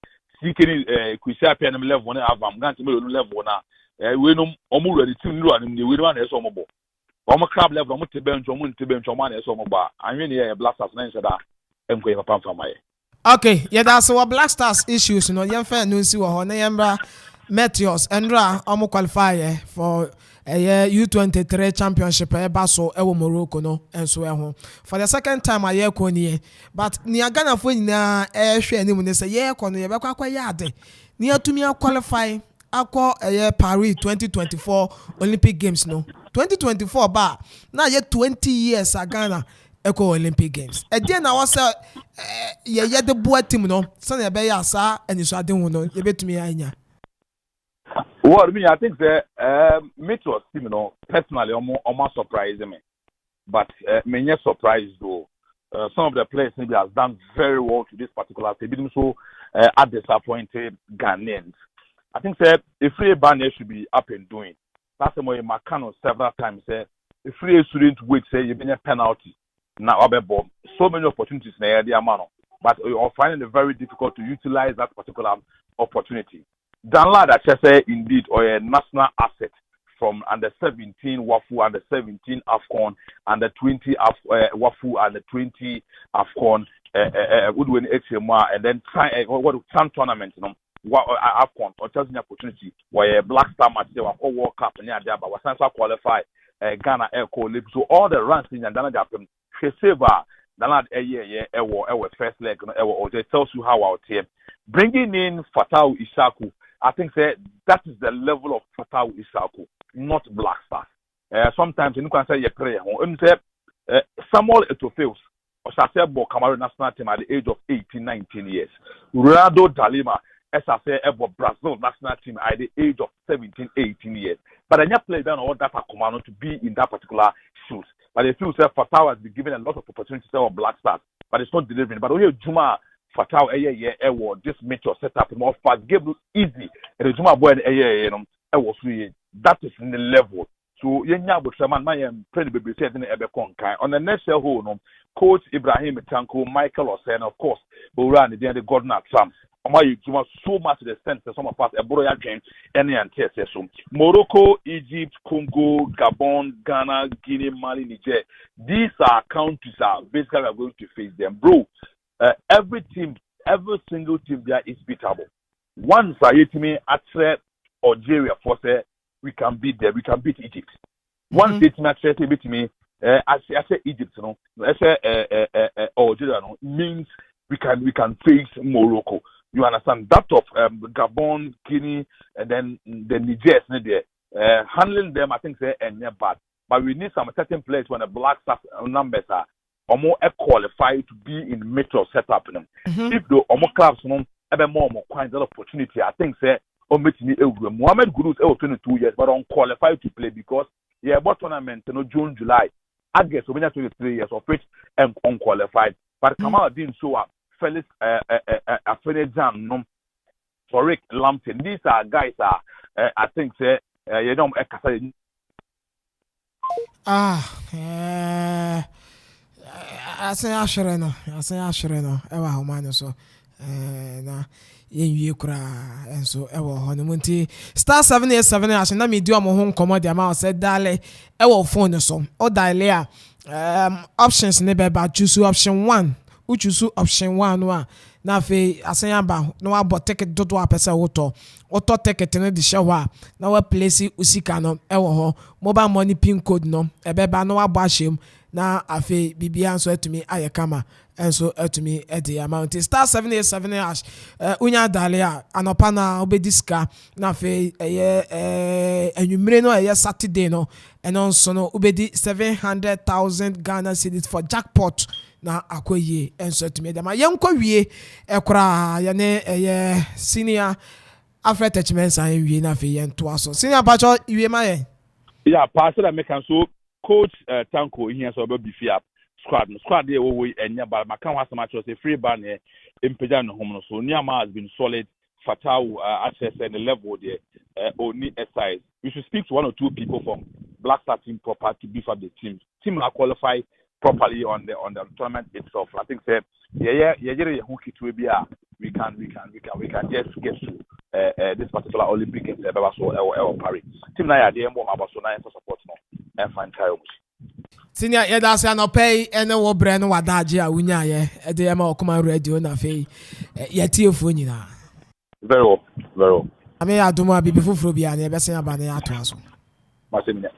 seeking Kwesi Appiah level one Avram Grant level now. We know almost ready to know and we don't have some more. On club level, I'm to bench man is some bar. I mean yeah Black Stars name said that and go up from my. Okay, yeah, that's our Black Stars issues. Young fan no see what Yambra Meteors and qualify for a U23 championship basso ewo Morocco no and so for the second time a year koni but near Ghana for na share ni mun say yeah kono ye be kwa yade near to me qualify akọ Paris 2024 Olympic Games no 2024 ba na ye 20 years a Ghana Eco Olympic Games. Again, I was the boy team, no, son of Bayasa, and you saw the one, you bet me. Well, I think the Metro team, personally, almost surprised me. But many surprised though. Some of the players maybe has done very well to this particular team, so are disappointed Ghanaians. I think that a free banner should be up and doing. That's the way Macano several times said, if free student wait, say you've been a penalty. Now, so many opportunities in the area, but we are finding it very difficult to utilize that particular opportunity. Danlad, I say, indeed, or a national asset from under 17 Wafu, under 17 Afcon, under 20 Wafu, under 20 Afcon, would win HMR, and then some tournament, Afcon, or just an opportunity where a Black Star match, they were all World Cup, and there, but was qualify Ghana Air Coalition. So all the runs in Ghana Japan. Sheseva, Danlad our first leg, or it tells you how our team bringing in Fatau Isaku. I think that is the level of Fatau Isaku, not Black Stars. Sometimes you can say you pray. Samuel Etofils, or Sasebo Cameroon national team at the age of 18, 19 years. Ronaldo Dalima, as I say, Brazil national team at the age of 17, 18 years. But I never played down all that Okoman to be in that particular shoes. But they feel Fatau has been given a lot of opportunities to Black Stars, but it's not delivering. But only Juma Fatau this major setup more fast, game looks easy. And the Juma boy that is in the level. So yenya botman man pray the baby said in on the next hole coach Ibrahim Tanko, Michael Osen, of course, but we ran the Gordon Trump. So much to the sense that some of us a Broya game any and Morocco, Egypt, Congo, Gabon, Ghana, Guinea, Mali, Niger. These are countries are basically are going to face them, bro. Every single team there is beatable. Once I hit me at Algeria for say we can beat them, we can beat Egypt. Once it me at beat me, I say Egypt, I say Algeria means we can face Morocco. You understand that of Gabon, Guinea, and then the Niger, handling them, I think and bad. But we need some certain place when the Black Stars numbers are more qualified to be in metro setup. If the clubs have more kinds of opportunity, I think Mohamed Gurus 22 years, but unqualified to play because about tournament June, July, I guess we have 23 years of which unqualified. But Kamal didn't show up. Felix Afenejam, Forik Lampton. These are guys I think I say Ashereno, ever Homano so na you cry and so ever Honamunti star 787 as na me do am home commodity amount said dale ever phone so or dial options never but choose option 1. Uchusu option 1 na fe asanyaba na wa bot ticket dodo apesa woto ticket no di show na wa place usika no ewo ho mobile money pin code no ebeba na wa bo ahyem na afe bibia nso atumi ayekama enso atumi edi amount star 787 hash unya dale a anopa na obediska na fe enwumire no Saturday no eno nso no obedi 700,000 Ghana cedis for jackpot na akoye enso tumi dama yenko wie ekra ya ne senior Alfred Techments an wie na fe yento aso senior pacho wie ma ye yeah pastor that make so coach Tanko here so be fiap squad dey we enya ba maka wa sama cho say free ban here impeja no home no so Niama has been solid Fatau access and the level there only size we should speak to one or two people from Black Star team proper to beef up the team are qualified properly on the tournament itself. I think that we can just get to this particular Olympic Games or Paris. Team na ya more about so na support no and find time. Senior that's an pay and no brand wadaji a wunya ye e dey ma Okoman radio na fe yeti ofo nyina. Very well. I mean aduma bibi fufuro bia na e be sen aba na ato aso. Masemina.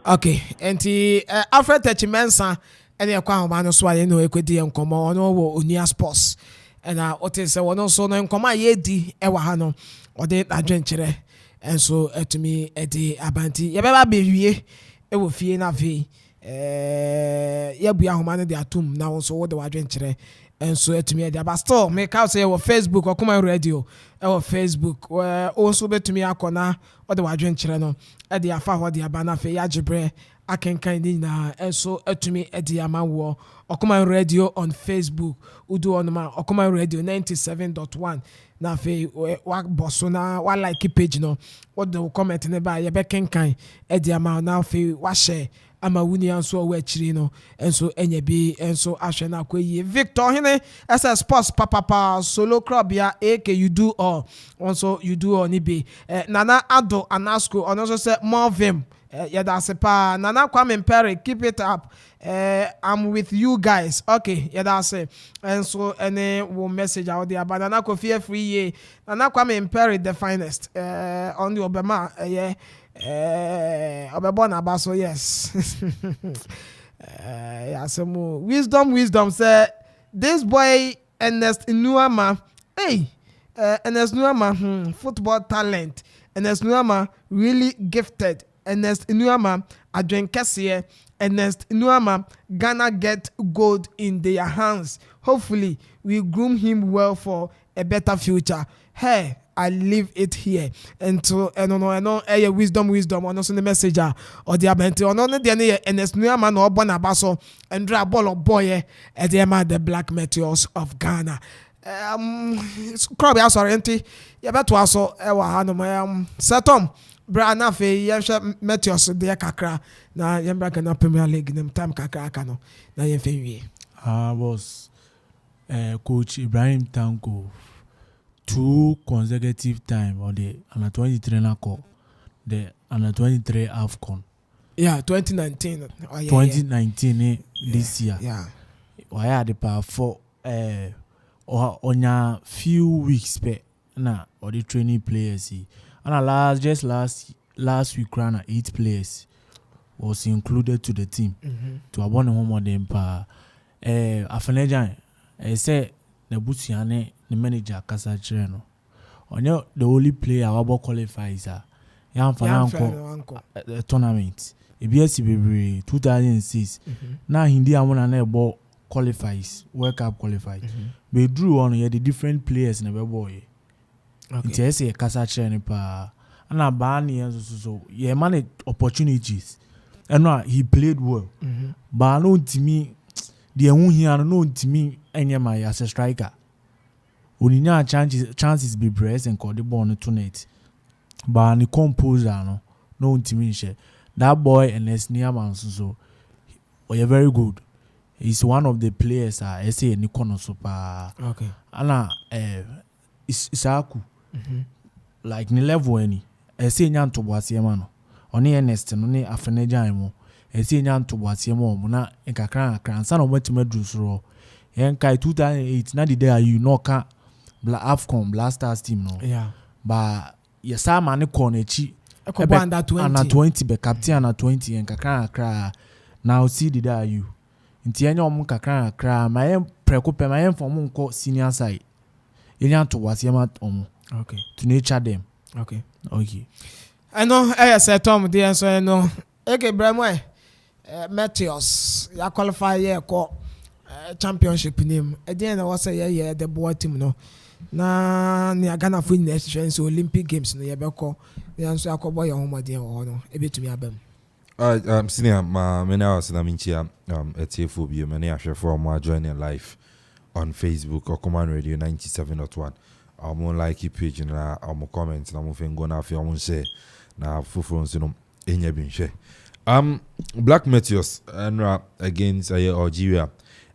Okay, enti Alfred Techimensa ene ekwa homa no so aye no ekwedi enkomo ono wo Onia Sports ena otese wono so no enkomo aye di ewa ha no ode adwenkyere enso etumi edi abanti ye beba bewie ewo fie na fe ye bua homa no de atum na wo so wo de wadwenkyere enso etumi edi aba still make out say wo Facebook Okoman radio ewo Facebook also betumi akona ode wadwenkyere no edi afa ho de aba na fe ya gibre akenkan ni na enso etumi edi amawo Okoman radio on Facebook udu onoma Okoman radio 97.1 na fe wa boso na wa like page no what the comment ne ba ye be kenkan edi amawo na fe wa share ama wuni anso wa chiri no enso enya bi enso ahwe na akoyi Victor Hene SS Sports papa solo club ya AK you do all also you do all ni be Nana Ado Anasco on also say more vim Yadasepa Nana Kwame Perry keep it up I'm with you guys okay Yadase and so any will message out there but Nana Kofi free ye Nana Kwame Perry the finest on the Obama Obebona Baso yes Wisdom say this boy Ernest Nuama, hey, Ernest Nuama, football talent. Ernest Nuama really gifted. Ernest Nuama Adwen Kessier. Ernest Nuama Ghana get gold in their hands. Hopefully we groom him well for a better future. Hey, I leave it here. And to wisdom on also the messenger or the abente on the Ernest Nuama no bona baso and dra ball of boy at the Black Meteors of Ghana. Crowd sorry auntie. You better also Satom Brana fe yemsha Meteors de kakra na yembra Ghana Premier League nem time kakra kano na yemfe wie. Was Coach Ibrahim Tanko 2 consecutive time on the under 23 Nako, the under 23 AFCON. Yeah, 2019. Oh, yeah, 2019 yeah. This year. Yeah. Why had the power for on a few weeks na or the training players and last week ran 8 players was included to the team to abone home on them pa afenejan say na busiane the manager kasa chere no onye the only player wabo qualifies ya mfana tournament EBS February 2006 na hindi amona na ebo qualifies World Cup qualified be drew on the different players na bebo ye okay it say kasa chere ni pa ana ba ni so ye manage opportunities and he played well but no timi the hu here no timi enyema as a striker oninya chances be press and call the ball to net but the composer no timi share that boy and Niaman so we are very good. He's one of the players I say ni kono super okay ana isaku like ni level any I say nyanto boasie ma no oni Ernest no ni afenejan mo I say nyanto boasie mo na nkakran kransa no matima dru so yen kai 2008 na the day you know ka AFCON Blasters team no yeah but yesa ma ne corner chi under 20 under 20 be captain under 20 yen kakran now see the day you nti enye om kakran kra ma yen prekope ma yen form nko senior side yen nyanto boasie ma okay to nature them okay I know say Tom the answer I know okay Bremwe Meteors ya qualify here ko championship name again I was say the boy team no na ni Ghana for next chance Olympic games no ye be ko the answer akobo your home dey no e betumi abam senior ma me na was na minchia etfo bi me na ahwefo mo join live on Facebook Okoman Radio 97.1 I'm like your page na I'm comment na mo fengo na afi I'm share na fufuro nso no enya bi nhwe Black Meteors and against Algeria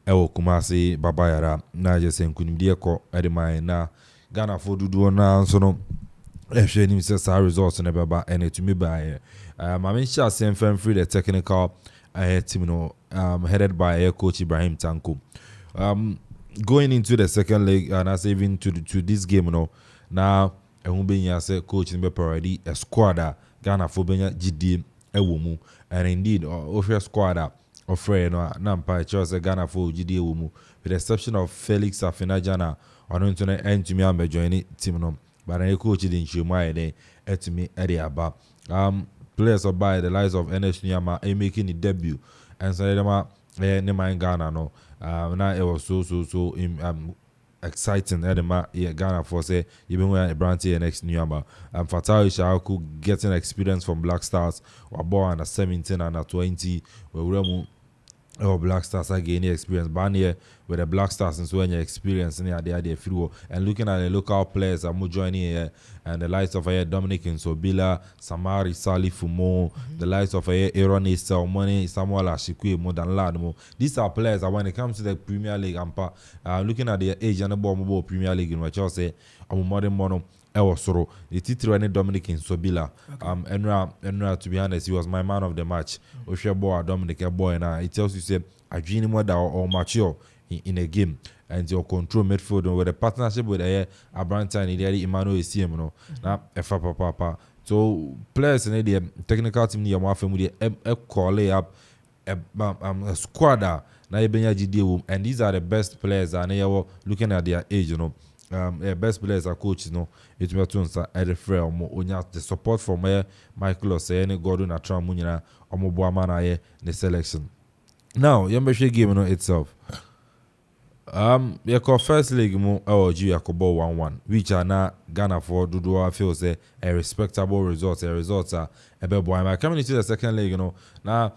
ewo Kumasi Babayara na je senkunimde ko edemai na Ghana for dudu na nso no ehwe nim se sa results na beba and to me by my mention same free the technical team no headed by coach Ibrahim Tanko going into the second leg and as even to this game no now ehun benya say coach be already a squad Ghana for benya GD ewo mu and indeed offer squad of no na mpa chose Ghana for GD ewo mu with the exception of Felix Afenajana on internet and to me am join team no but the coach didn't show my dey etimi area aba players of by the likes of NS Nyama making the debut and so them ne man Ghana no now it was so exciting Ghana for say even when Branty and next Nyama Fatal Ishaku getting experience from Black Stars or born under 17 and under 20 where Black Stars are gaining experience but here with the Black Stars and so when you experience in the idea through and looking at the local players are joining here and the likes of Dominic Nsobila, Samari Salifumo, the likes of Aaron Issa, Money, Samuel Ashikwe, more than Ladmo. These are players that when it comes to the Premier League and looking at their age and the mobile Premier League in which I say I'm modern mono Soro, the title and Dominic Nsobila. Enra to be honest, he was my man of the match. Oshebo Dominic boy and it tells you say I dream more that or mature in a game and your control midfield with a partnership with Abranta and Emmanuel Esiem no na efa papa so players in the technical team near more family call up a squad na ebenya GD and these are the best players and they were looking at their age, you know. Best players are coaches, you know. It will turn sa referee onya the support from Michael Osei and Gordon Atram munyina omo boama na the selection. Now, Yambashe game, you know, itself. Your first leg mo Algeria kobo 1-1, which are now Ghana for Dudu feels a respectable result. A result are a bit boy. Coming into the second leg, you know, now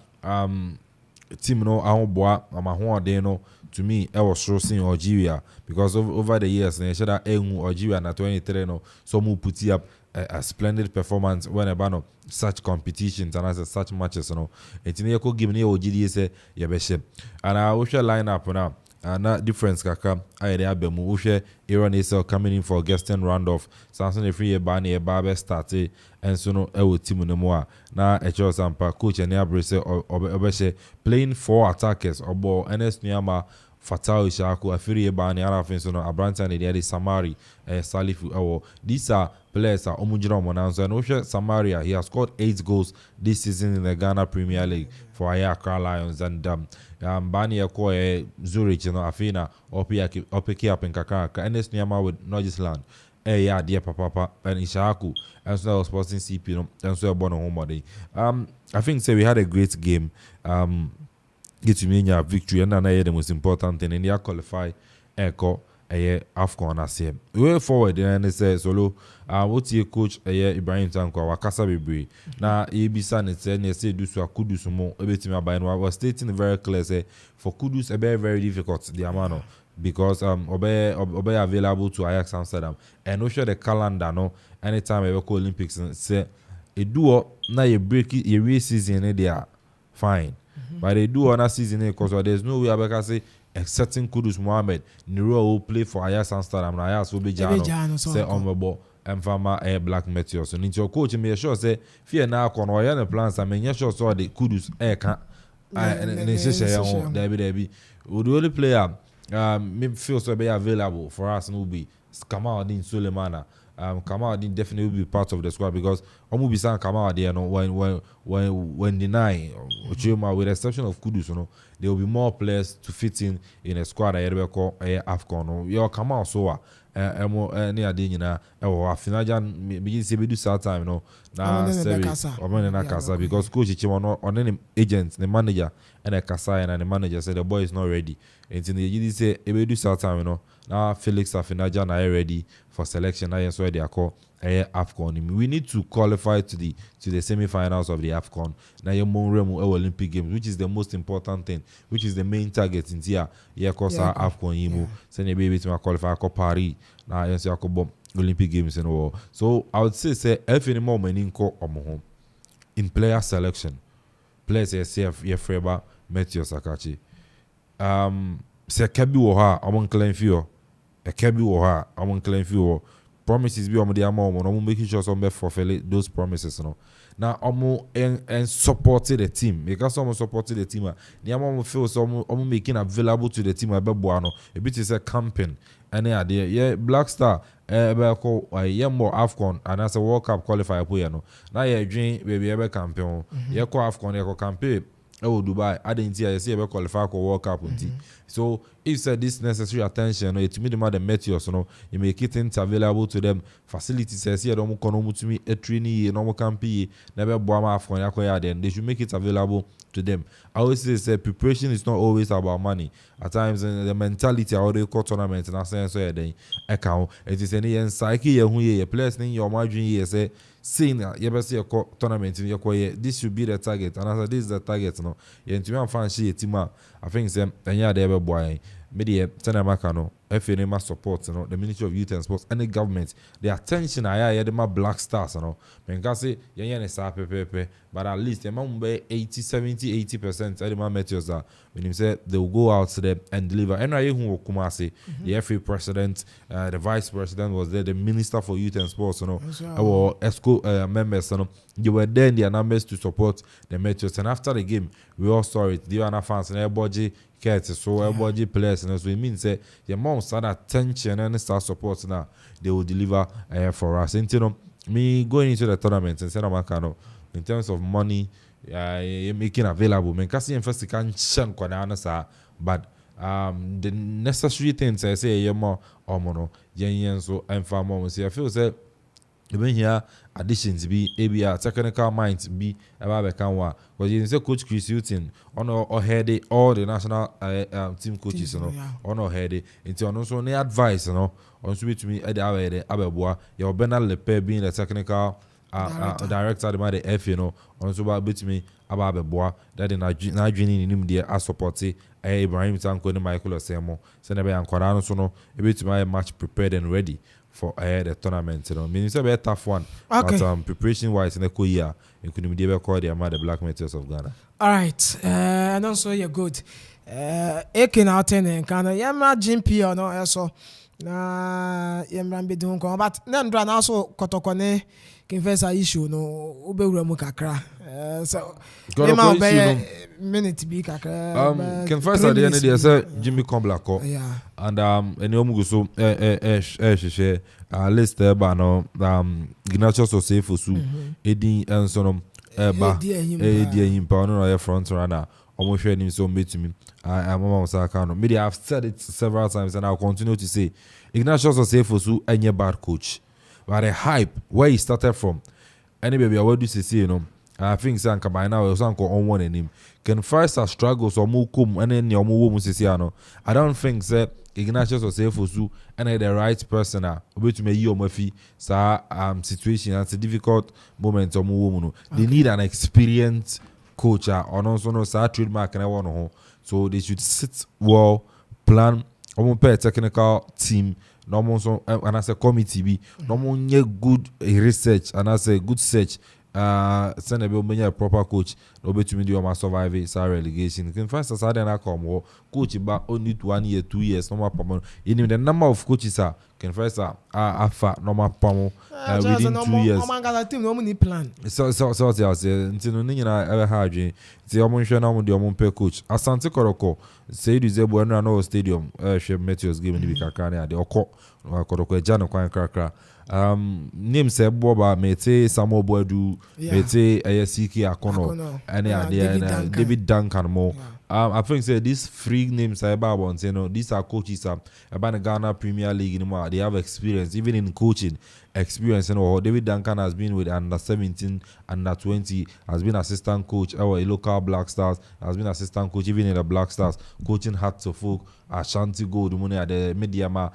team no I boy they know to me I was trusting Algeria because over the years they should have Algeria na 23 no so mu put up a splendid performance when about such competitions and as such matches, you know. It's near ko give me Algeria say yebeshe and I wish line up now. Na difference kaka I dey abemu wo hwe Aaron Isel coming in for Gaston Randolph Samson free ba na e ba be start and so no e wo team no mo a na e cho sampa coach ene abrese obehye playing 4 attackers obo NS Niama Fatal Ishaku afiri ba na arafin so no Abranta ne dey Samari Salifu ewo these are players are omujira mo na so and wo hwe Samaria he has scored 8 goals this season in the Ghana Premier League for Accra Lions and Bani Eko Zurich, you know, Afina, Opeki up in Kakaka, NS Niama with Norgisland, yeah, dear Papa, and Ishaku, and so Sporting CP, you know, and so born home body. I think say we had a great game. Get to me a victory, and the most important thing, and they qualify Echo. AFCON as here. We way forward and say solo what your coach Ibrahim Tanko wakasa bebre na ebisa ne say ne say do so Kudus mo ebetimi abai no was stating very clear say for Kudus a very difficult the amano because obey available to Ajax Amsterdam and no sure the calendar no anytime ever call Olympics say a duo na you break it a race season they are fine but they do on a season because there's no way I say excepting Kudus Mohammed, Nero will play for Ajax Amsterdam. Ajax will be Jano. Say on and Fama Black Meteor. So, into your coach, me sure say, fear now, Konoya plans. I mean, sure saw the Kudus can and Debbie. Would the only player me feel so be available for us and will be Kamaldin Sulemana. Kamaldin definitely will be part of the squad because Omubi San Kamaldin, you know, when denying with the exception of Kudus, you know, there will be more players to fit in a squad. I call AFCON. You come out so near Dina or Finajan begins to do start time, you know. Now, Casa because coach Chichimo on any agent, the manager, and a Casa and the manager said the boy is not ready. And in the say, we do start time, you know. Now, Felix Afinajan are ready for selection. I saw they are called AFCON. We need to qualify to the semi-finals of the AFCON. Now, your Monremo Olympic Games, which is the most important thing, which is the main target in here. Yeah, cause our AFCON yimu. Send a baby to qualify for Paris. Now, I say Olympic Games and all. So I would say if any more meninko or home in player selection, players say Freba Matthew Sakachi. Say Kebi Woha, among claim few. A Kebi Woha, among claim few. Promises be on the amount, I'm making sure some fulfill those promises, you know. Now, and supported the team because someone supported the team. The amount feel some making available to the team. A bit is a campaign. And yeah, Black Star, more AFCON, and as a World Cup qualifier, now you're dream, baby, ever campaign. Yeah, call AFCON, yeah, campaign. Oh, Dubai, I didn't see. I see a qualify for World Cup. So, if said this necessary attention, it me the Meteors, you make it available to them. Facilities, I see a normal to me, a trainee, normal campy, never boama for Yakoya, then they should make it available to them. I always say preparation is not always about money. At times, the mentality how they call tournaments and I say so then account. It is any psyche who ye players in your margin ye say. Saying that you ever see a tournament in your career, this should be the target, and as this is the target, no, you know, fancy a team. I think them, and yeah, they ever boy, media, Tenamakano, FNMA support, you know, the Ministry of Youth and Sports, and the government, the attention I had my Black Stars, you know, because but at least the amount be 80% of the Meteors are when you say they will go out to them and deliver. And I who Kumasi, the FA president, the vice president was there, the Minister for Youth and Sports, you know, our ESCO members, you know, they were there in their numbers to support the Meteors. And after the game, we all saw it. The other fans and everybody cared, so everybody players, and so it means that the amount start attention and start support now, they will deliver for us. And you know, me going into the tournament and say, in terms of money, making available. Men kasi first can shank kwa but the necessary things I say yemo omono yen so emfa mo I feel say even here additions be ABR technical minds be about Bekanwa because you say Coach Chris Hutton on or head all the national team coaches you know on or head into on also any advice you know on to me at the Abeboa your Bernard Lepe being the technical director the F you know on so about bit me about Abeboa that in Nigerian in him there as supporting Ibrahim Tanko and Michael Osemo send and Korano so no a bit my match prepared and ready for the tournament, you know. Meaning it's a tough one. Okay. But preparation wise in the year, you couldn't be able to call the Black Meteors of Ghana. All right. And also you're good. Ekin out in Ghana. Yamra GP or no so. Na yamra be doing but then run also kotokone confess a issue no ube uremu kakra. So minute be kakra. Confess at the end of the year, Jimmy Comblacko. Yeah. And any omuguso list there no Ignatius Osefosu Edi and Sonom Edi himpa no front runner almost share him so meet me I'm on Sakano media I've said it several times and I'll continue to say Ignatius Osefosu any bad coach but the hype where he started from any baby I will do say you know I think Sanka by now was on one in him can first a struggles or move come and then your move musiciano I don't think that Ignatius Osefosu and the right person to make you mafi situation and it's a difficult moment or move they need an experienced coach or also no trademark and I want to so they should sit well plan or technical team no so and as a committee be no good research and as a good search send a proper coach no be to me do my survive relegation can first as I come coach back only 1 year 2 years no more in the number of coaches can first afa no more within 2 years team no money plan so I say until no nyina ever hard ti omo hwe na omo de omo pe coach Asante Koroko say you say bo no stadium hwe Meteors game ni bi kakra na de okọ Koroko eja no kwan kakra name say Boba Mete Samuel Boadu Mete ASK Akono and David Duncan mo I think say these free names I about you know these are coaches about the Ghana Premier League anymore they have experience even in coaching experience you know David Duncan has been with under 17 under 20 has been assistant coach or a local Black Stars has been assistant coach even in the Black Stars coaching Hearts of Folk Ashanti Gold money at the Mediama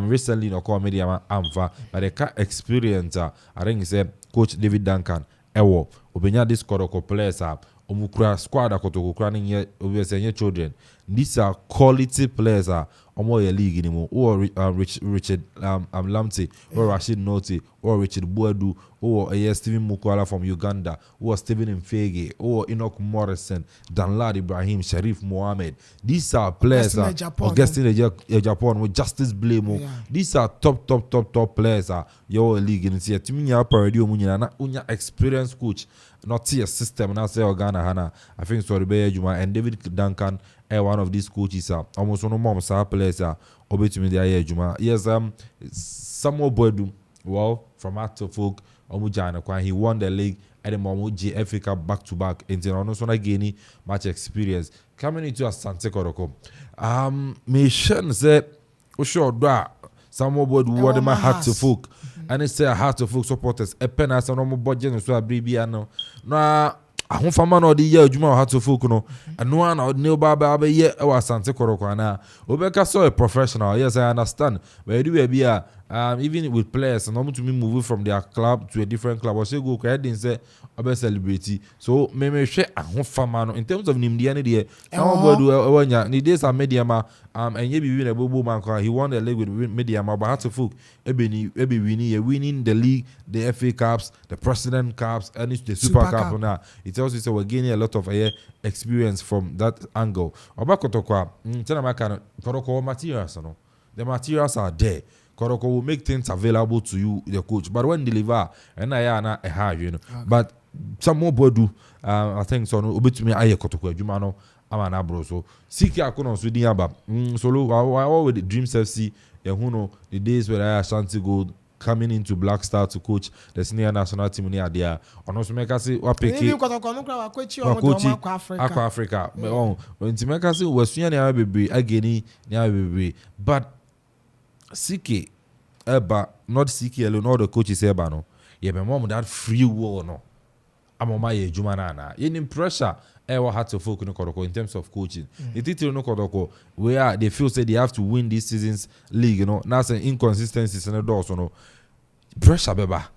recently no call Mediama Amfa but the experience I think say coach David Duncan ewo obenya this Koroko players omukura squad akotokukura ni obviously children these are quality players omo your league anymore or Richard Lamte or Rashid Noti or Richard Boadu or Stephen Mukwala from Uganda or Stephen Mfege or Enoch Morrison Danlad Ibrahim Sharif Mohammed these are players Augustine Japan with Justice Blame these are top players your league in here timinya paradio munyina na unya experienced coach not see a system na say Ghana hana I think so Rebecca Juma and David Duncan one of these coaches almost no more players obetumi dey here Juma yes Samuel Boadu well from Akropong Folk omujana kwa he won the league at the moment GFA Cup back to back into no so na gain match experience coming into Asante Koroko me sure say o sure do Samuel Boadu what my Akropong Folk and it's say Akropong Folk supporters a pen as no more budget so abribi no na ahofama na odi ye adwuma Akropong Folk no eno na ne ba ye e wa Asante Koroko na obeka so a professional yes I understand but do we be even with players no to me move from their club to a different club or say go heading say obe celebrity so me hwe ahofama no in terms of nimdia ne de some boy do wanya ni days are Mediama enye bi win a bobo man he won the league with Mediama but Akropong Folk e winning the league the FA Cups the President Cups and the Super Cup now it tells you so we're gaining a lot of experience from that angle obakotokwa tena maka Koroko materials no the materials are there Koroko will make things available to you the coach but when deliver and na a hard you know but some more bodu I think so no obetumi aye Kotoko adwuma no amana bro so siki akono so aba solo I with the Dreams FC who know the days where I Ashanti Gold coming into Black Star to coach the senior national team near there. On also make us say what pick Aqua-Africa. When Timeka say was senior baby again baby, but CK Eba not CK alone, all the coaches Eba no. Yeah, my mom that free will no. I'm on my Jumanana. In pressure, I had to focus in terms of coaching. The title no kodoko where they feel say they have to win this season's league, you know. That's an inconsistency in the door, so no pressure, beba.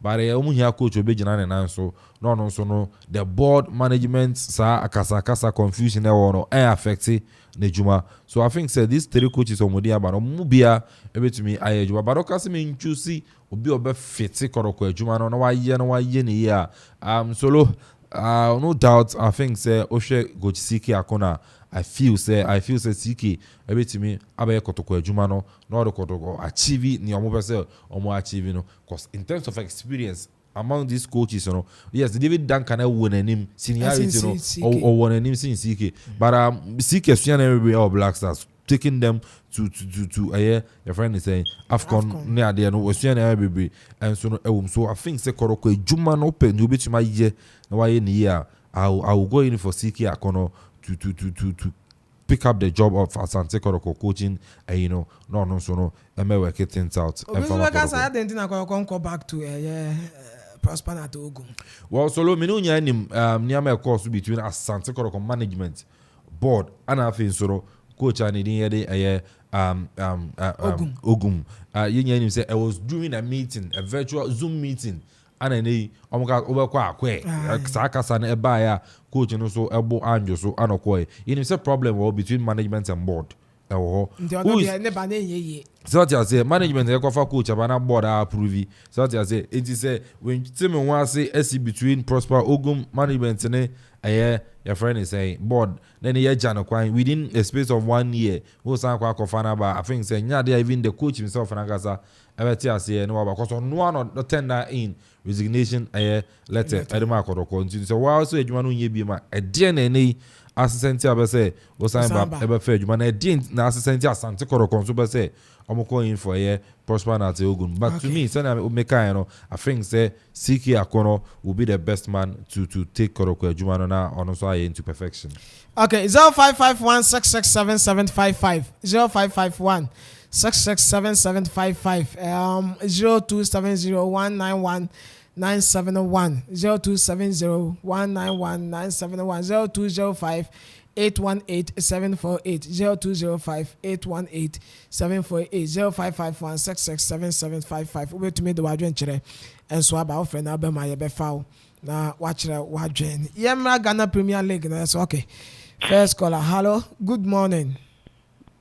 But I only hear coach Obejana and so no the board management sa akasa confusion there no affected the Juma. So I think say these 3 coaches on Modia but Mubia ebe to me I Juma but okasi me choose obi obe fit koroko Juma no why ye ni ya solo no doubt I think say Oshe coach CK Akona I feel say CK ebe to me abe kotoko Juma no the kotoko achieve ni omo pese omo achieve no cause in terms of experience among these coaches, you know, yes, David Duncan won a name seniority, you know, or won a name since CK. But CK is everywhere all Black Stars, taking them to your friend is saying Afcon near there, no, was everybody, and so I think say Koroko Juma open, you bet my year, no why in year, I will go in for CK Akono to pick up the job of Asante Koroko coaching, and you know, no, and may work things out. I didn't go back to prosper at Ogum. Well, solo minunya near my course between Asante Koroko management board and I think so coach and the Ogum. You say I was doing a meeting, a virtual Zoom meeting, and I over Sakasan Ebaya coach and also elbow anjo so anokoi. You know, problem between management and board. So what I say, management they offer coach abana board approve. So what I say, it is when Tim want say SC between Prosper Ogum management and your friend is saying board. Then the Jano Kwine within a space of 1 year. Who sang Kwakofana ba I think say they even the coach himself and Agasa ever say no because on one or the tender in resignation letter Edema Koroko. So while so you want to be my a DNA assistant say was signed by ever fair. You man didn't assistant Asante Koroko so say I'm going for a prosper at Ogun. But to me, I think say CK Akono will be the best man to take Koroko Jumanona on also into perfection. Okay, 0551 667 755 0551 667 755 0270 971 0270 191 971 0205 818-748 0205-818-748 0551 667 755 wait to me the wadwen chere enso aba ofre na ba ma ye be foul na wachere wadwen yemra Ghana Premier League na so okay. First caller, hello, good morning.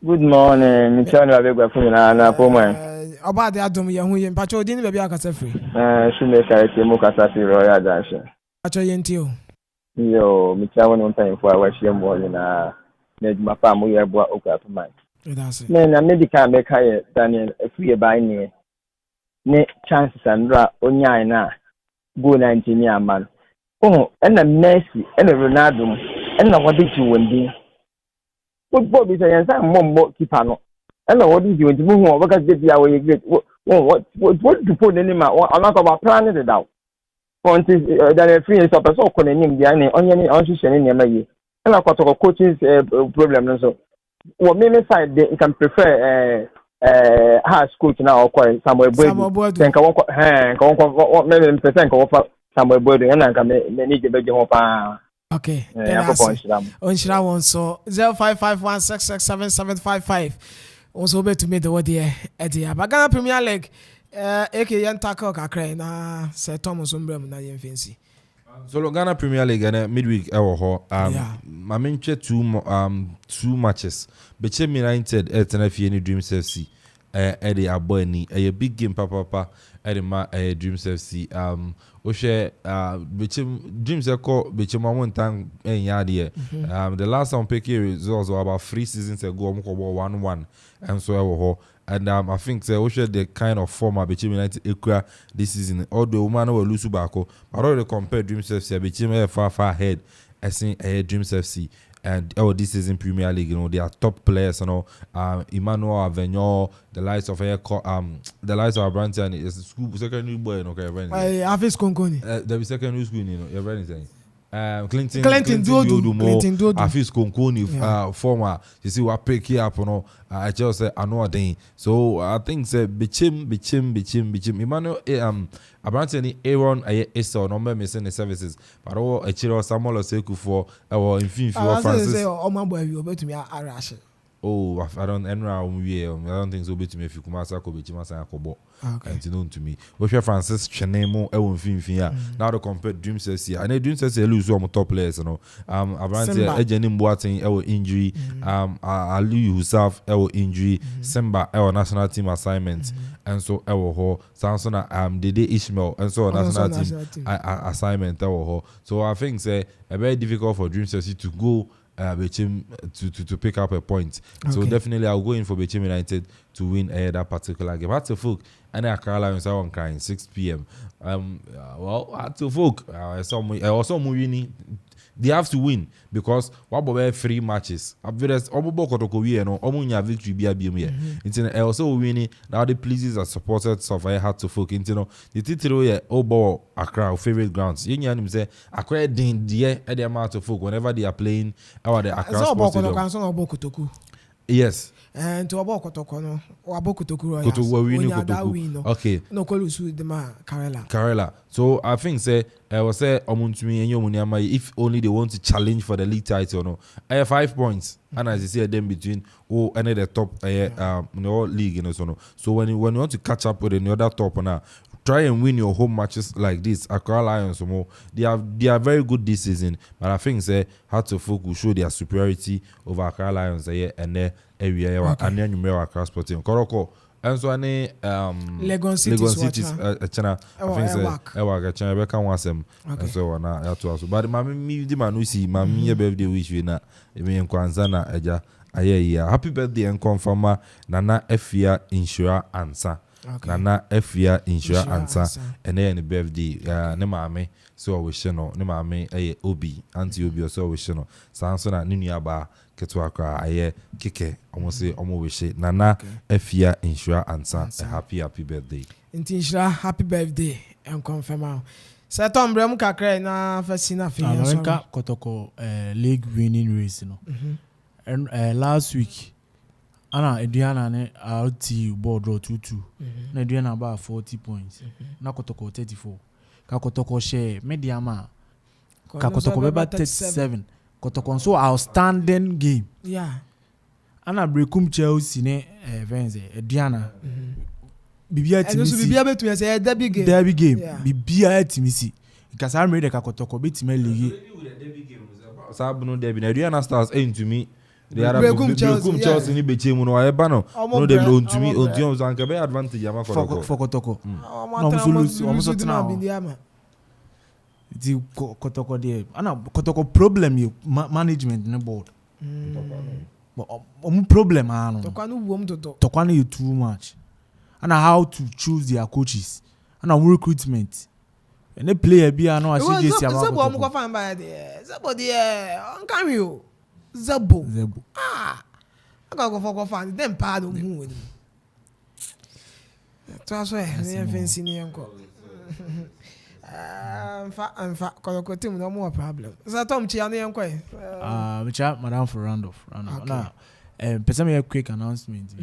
Good morning. Mi tell you abegwa fun na Okoman. Oba de adom ye hu ye mpacho odi ni be bia kasa free. Shume ka ete mo kasa free royal dash. Pacho ye ntio. Yo, mi tell you time for our share mo na medma pa mo ye boa Okoman. That's it. Na medical make kai Daniel free by ni. Ne chances andra onyan na go 19 man. Oh, and Messi and Ronaldo and what did you win? Football is a more keeper. And what did you do? What does the way great? What to put any man? I'm not about planning it out. For instance, that a free is a person calling him the only answer in your and I got a coach's problem. So, what many side they can prefer high school now or quite somewhere. Think what maybe percent of somewhere boarding and I can need to be your okay. On Shira one so 0551 667 755. Also be to me the word here at the Ghana Premier League. Eke yan tackle kakra na Sir Thomas Umbrem na yen fancy. So Ghana Premier League and midweek I mean two matches. Beche United at NFA Dreams FC. Eddie Aboyni a big game papa Eddie ma Dreams FC Oshe Dreams Echo Bichema one time the last time picking results were about 3 seasons ago 1-1 and so and I think Oshe the kind of former Bichema United equal this season although man will lose back but already compare Dreams FC Bichema far ahead as in Dreams FC and this season Premier League, you know, they are top players, you know, Emmanuel Avenio, the likes of Branton is school secondary boy, you know, okay, Hafiz Konkoni. There be secondary school, you know, you're very saying. Clinton Dodu. Hafiz Konkoni, former, you see what pick up, you know, I just say I know a thing. So I think say bichim. Emmanuel Branton Aaron Esa no me missing the services, but all a chiro Samuel Seku for our infinity Francis. Oh, I don't think so. Bet me if you come outside, could be Chimasa Kobo. And known to me. What's your Francis Chanemo? Ewon Finfia. Now the compare Dream says here. And the Dream says lose some top players, you know. Abrante Ejenim Boateng, our injury. Ali Husaf, our injury. Semba, our national team assignment. And so our ho. Samson, Dede Ishmael, and so national team assignment. Our ho. So I think say a very difficult for Dream says to go. Bechim to pick up a point. So definitely I'll go in for Bechim United to win that particular game. Had to folk and Accra Lions are on crying 6 p.m. Well, had to folk. Also winning. They have to win because what about 3 matches? Abveres Obobo Kotoko we no omunya victory be here. It's also winning. Now the pleases are supported so I had to folk into the title here Obo Accra favorite grounds. You know say Accra din die at the amount of folk whenever they are playing our the Accra Sports. Yes. And to Abo Kotoko no Abo Kotoko okay. No Kolusu de ma Karela. So I think say I was say Omuntumi and Yomuniama if only they want to challenge for the league title no. I have 5 points and as you see them between any of the top league you know so no. So when you want to catch up with another top now try and win your home matches like this. Accra Lions they are very good this season, but I think say had to focus show their superiority over Accra Lions and their area and then you Accra Sporting. Koroko and so any Legon Cities channel I think say Ewa channel be kan wasem and so na ya to aso but mami di manu si mami birthday wish we na me nkwanza na eja aye happy birthday and confirm Nana Efia Insura Ansa. Nana Efia Insura Ansa and then the birthday ne maame so we no ne maame Obi anti Obi so we no sanso na ninu aba keto akra aye kike almost say almost we she Nana Efia Insura Ansa a happy birthday Insura happy birthday and confirm so Tom Brem kakra na fasina fi so Kotoko league winning race no and last week Ana Ediana ne RT board draw 2-2. Na Ediana about 40 points. Na Kotoko 34. Ka Kotoko share mediama. Ka Kotoko beba 37. Kotoko so outstanding game. Yeah. Ana brekum Chelsea ne Venze Ediana. Bibia timisi. And so bibia betu say derby game. Derby game. Bibia timisi. Because I remember ka Kotoko betime league. Sabuno derby na Ediana stars to me. They are Chelsea ni beche mu no eba no no dey ontumi zanka be advantage ama for Kotoko no muso tena di Kotoko dey ana Kotoko problem you management ne board but problem ano Tokwa you too much and how to choose their coaches and recruitment and the player be ano asije about Zebo am go find by there Zebo there on can you Zebo. I gotta go for them pardon who. That's why I haven't seen you. In fact, Kolokotim no more problem. Is that Tom Chiani and which are Madam for Randolph. Now, person a quick announcement.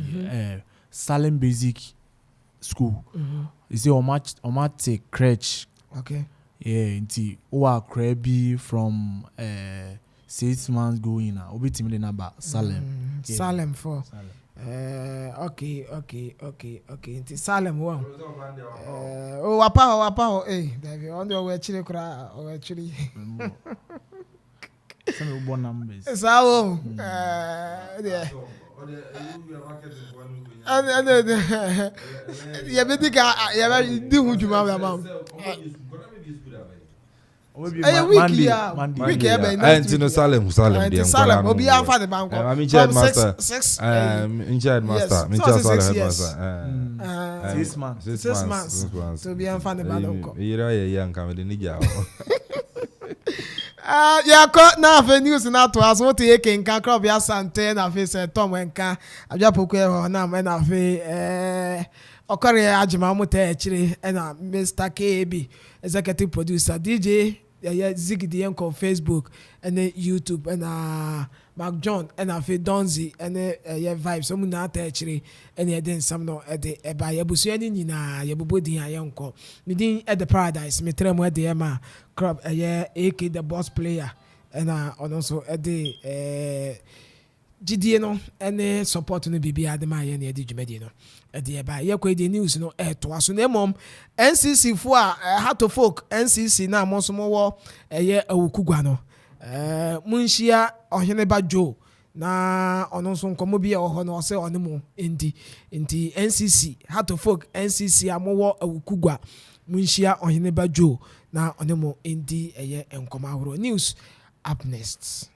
Salem Basic School. You see, Omat take crèche. Okay. Yeah, inti Owa Krebi from 6 months going now. Obi timile na ba Salem. Salem for. Okay. Inti Salem wow. Wapa. David, on the way chile kura or actually. Some bon numbers. Sao. Yeah, but you do what you want. Monday. Salem. Obi afa the bank. I'm in charge master. 6 months. To be afa the bank. Ira ye young come the nija. Yeah, now for news na to as what you can crop ya sante na face Tom Wenka abia poku na me na fe okore ajima mote chire na Mr. KB executive producer DJ Ziggy on Facebook and YouTube and Mark John and I feel Donzi and vibes so muna chire and then some no at the by yabusu any na yabudi yanko midin at the paradise me trem where the ema crop AK the boss player and also at the GD no and support no bibi adema ye na di dwumadi no e de ba ye kwa di news no to aso na mom NCC fo Heart of Folk NCC na amosomo wo ye awukugwa no munhia ohene ba Joe na ono so nkomo bi e ho no se onemo ndi NCC Heart of Folk NCC amowo awukugwa munhia ohene ba Joe na onemo ndi ye enkomo ahoro news up next.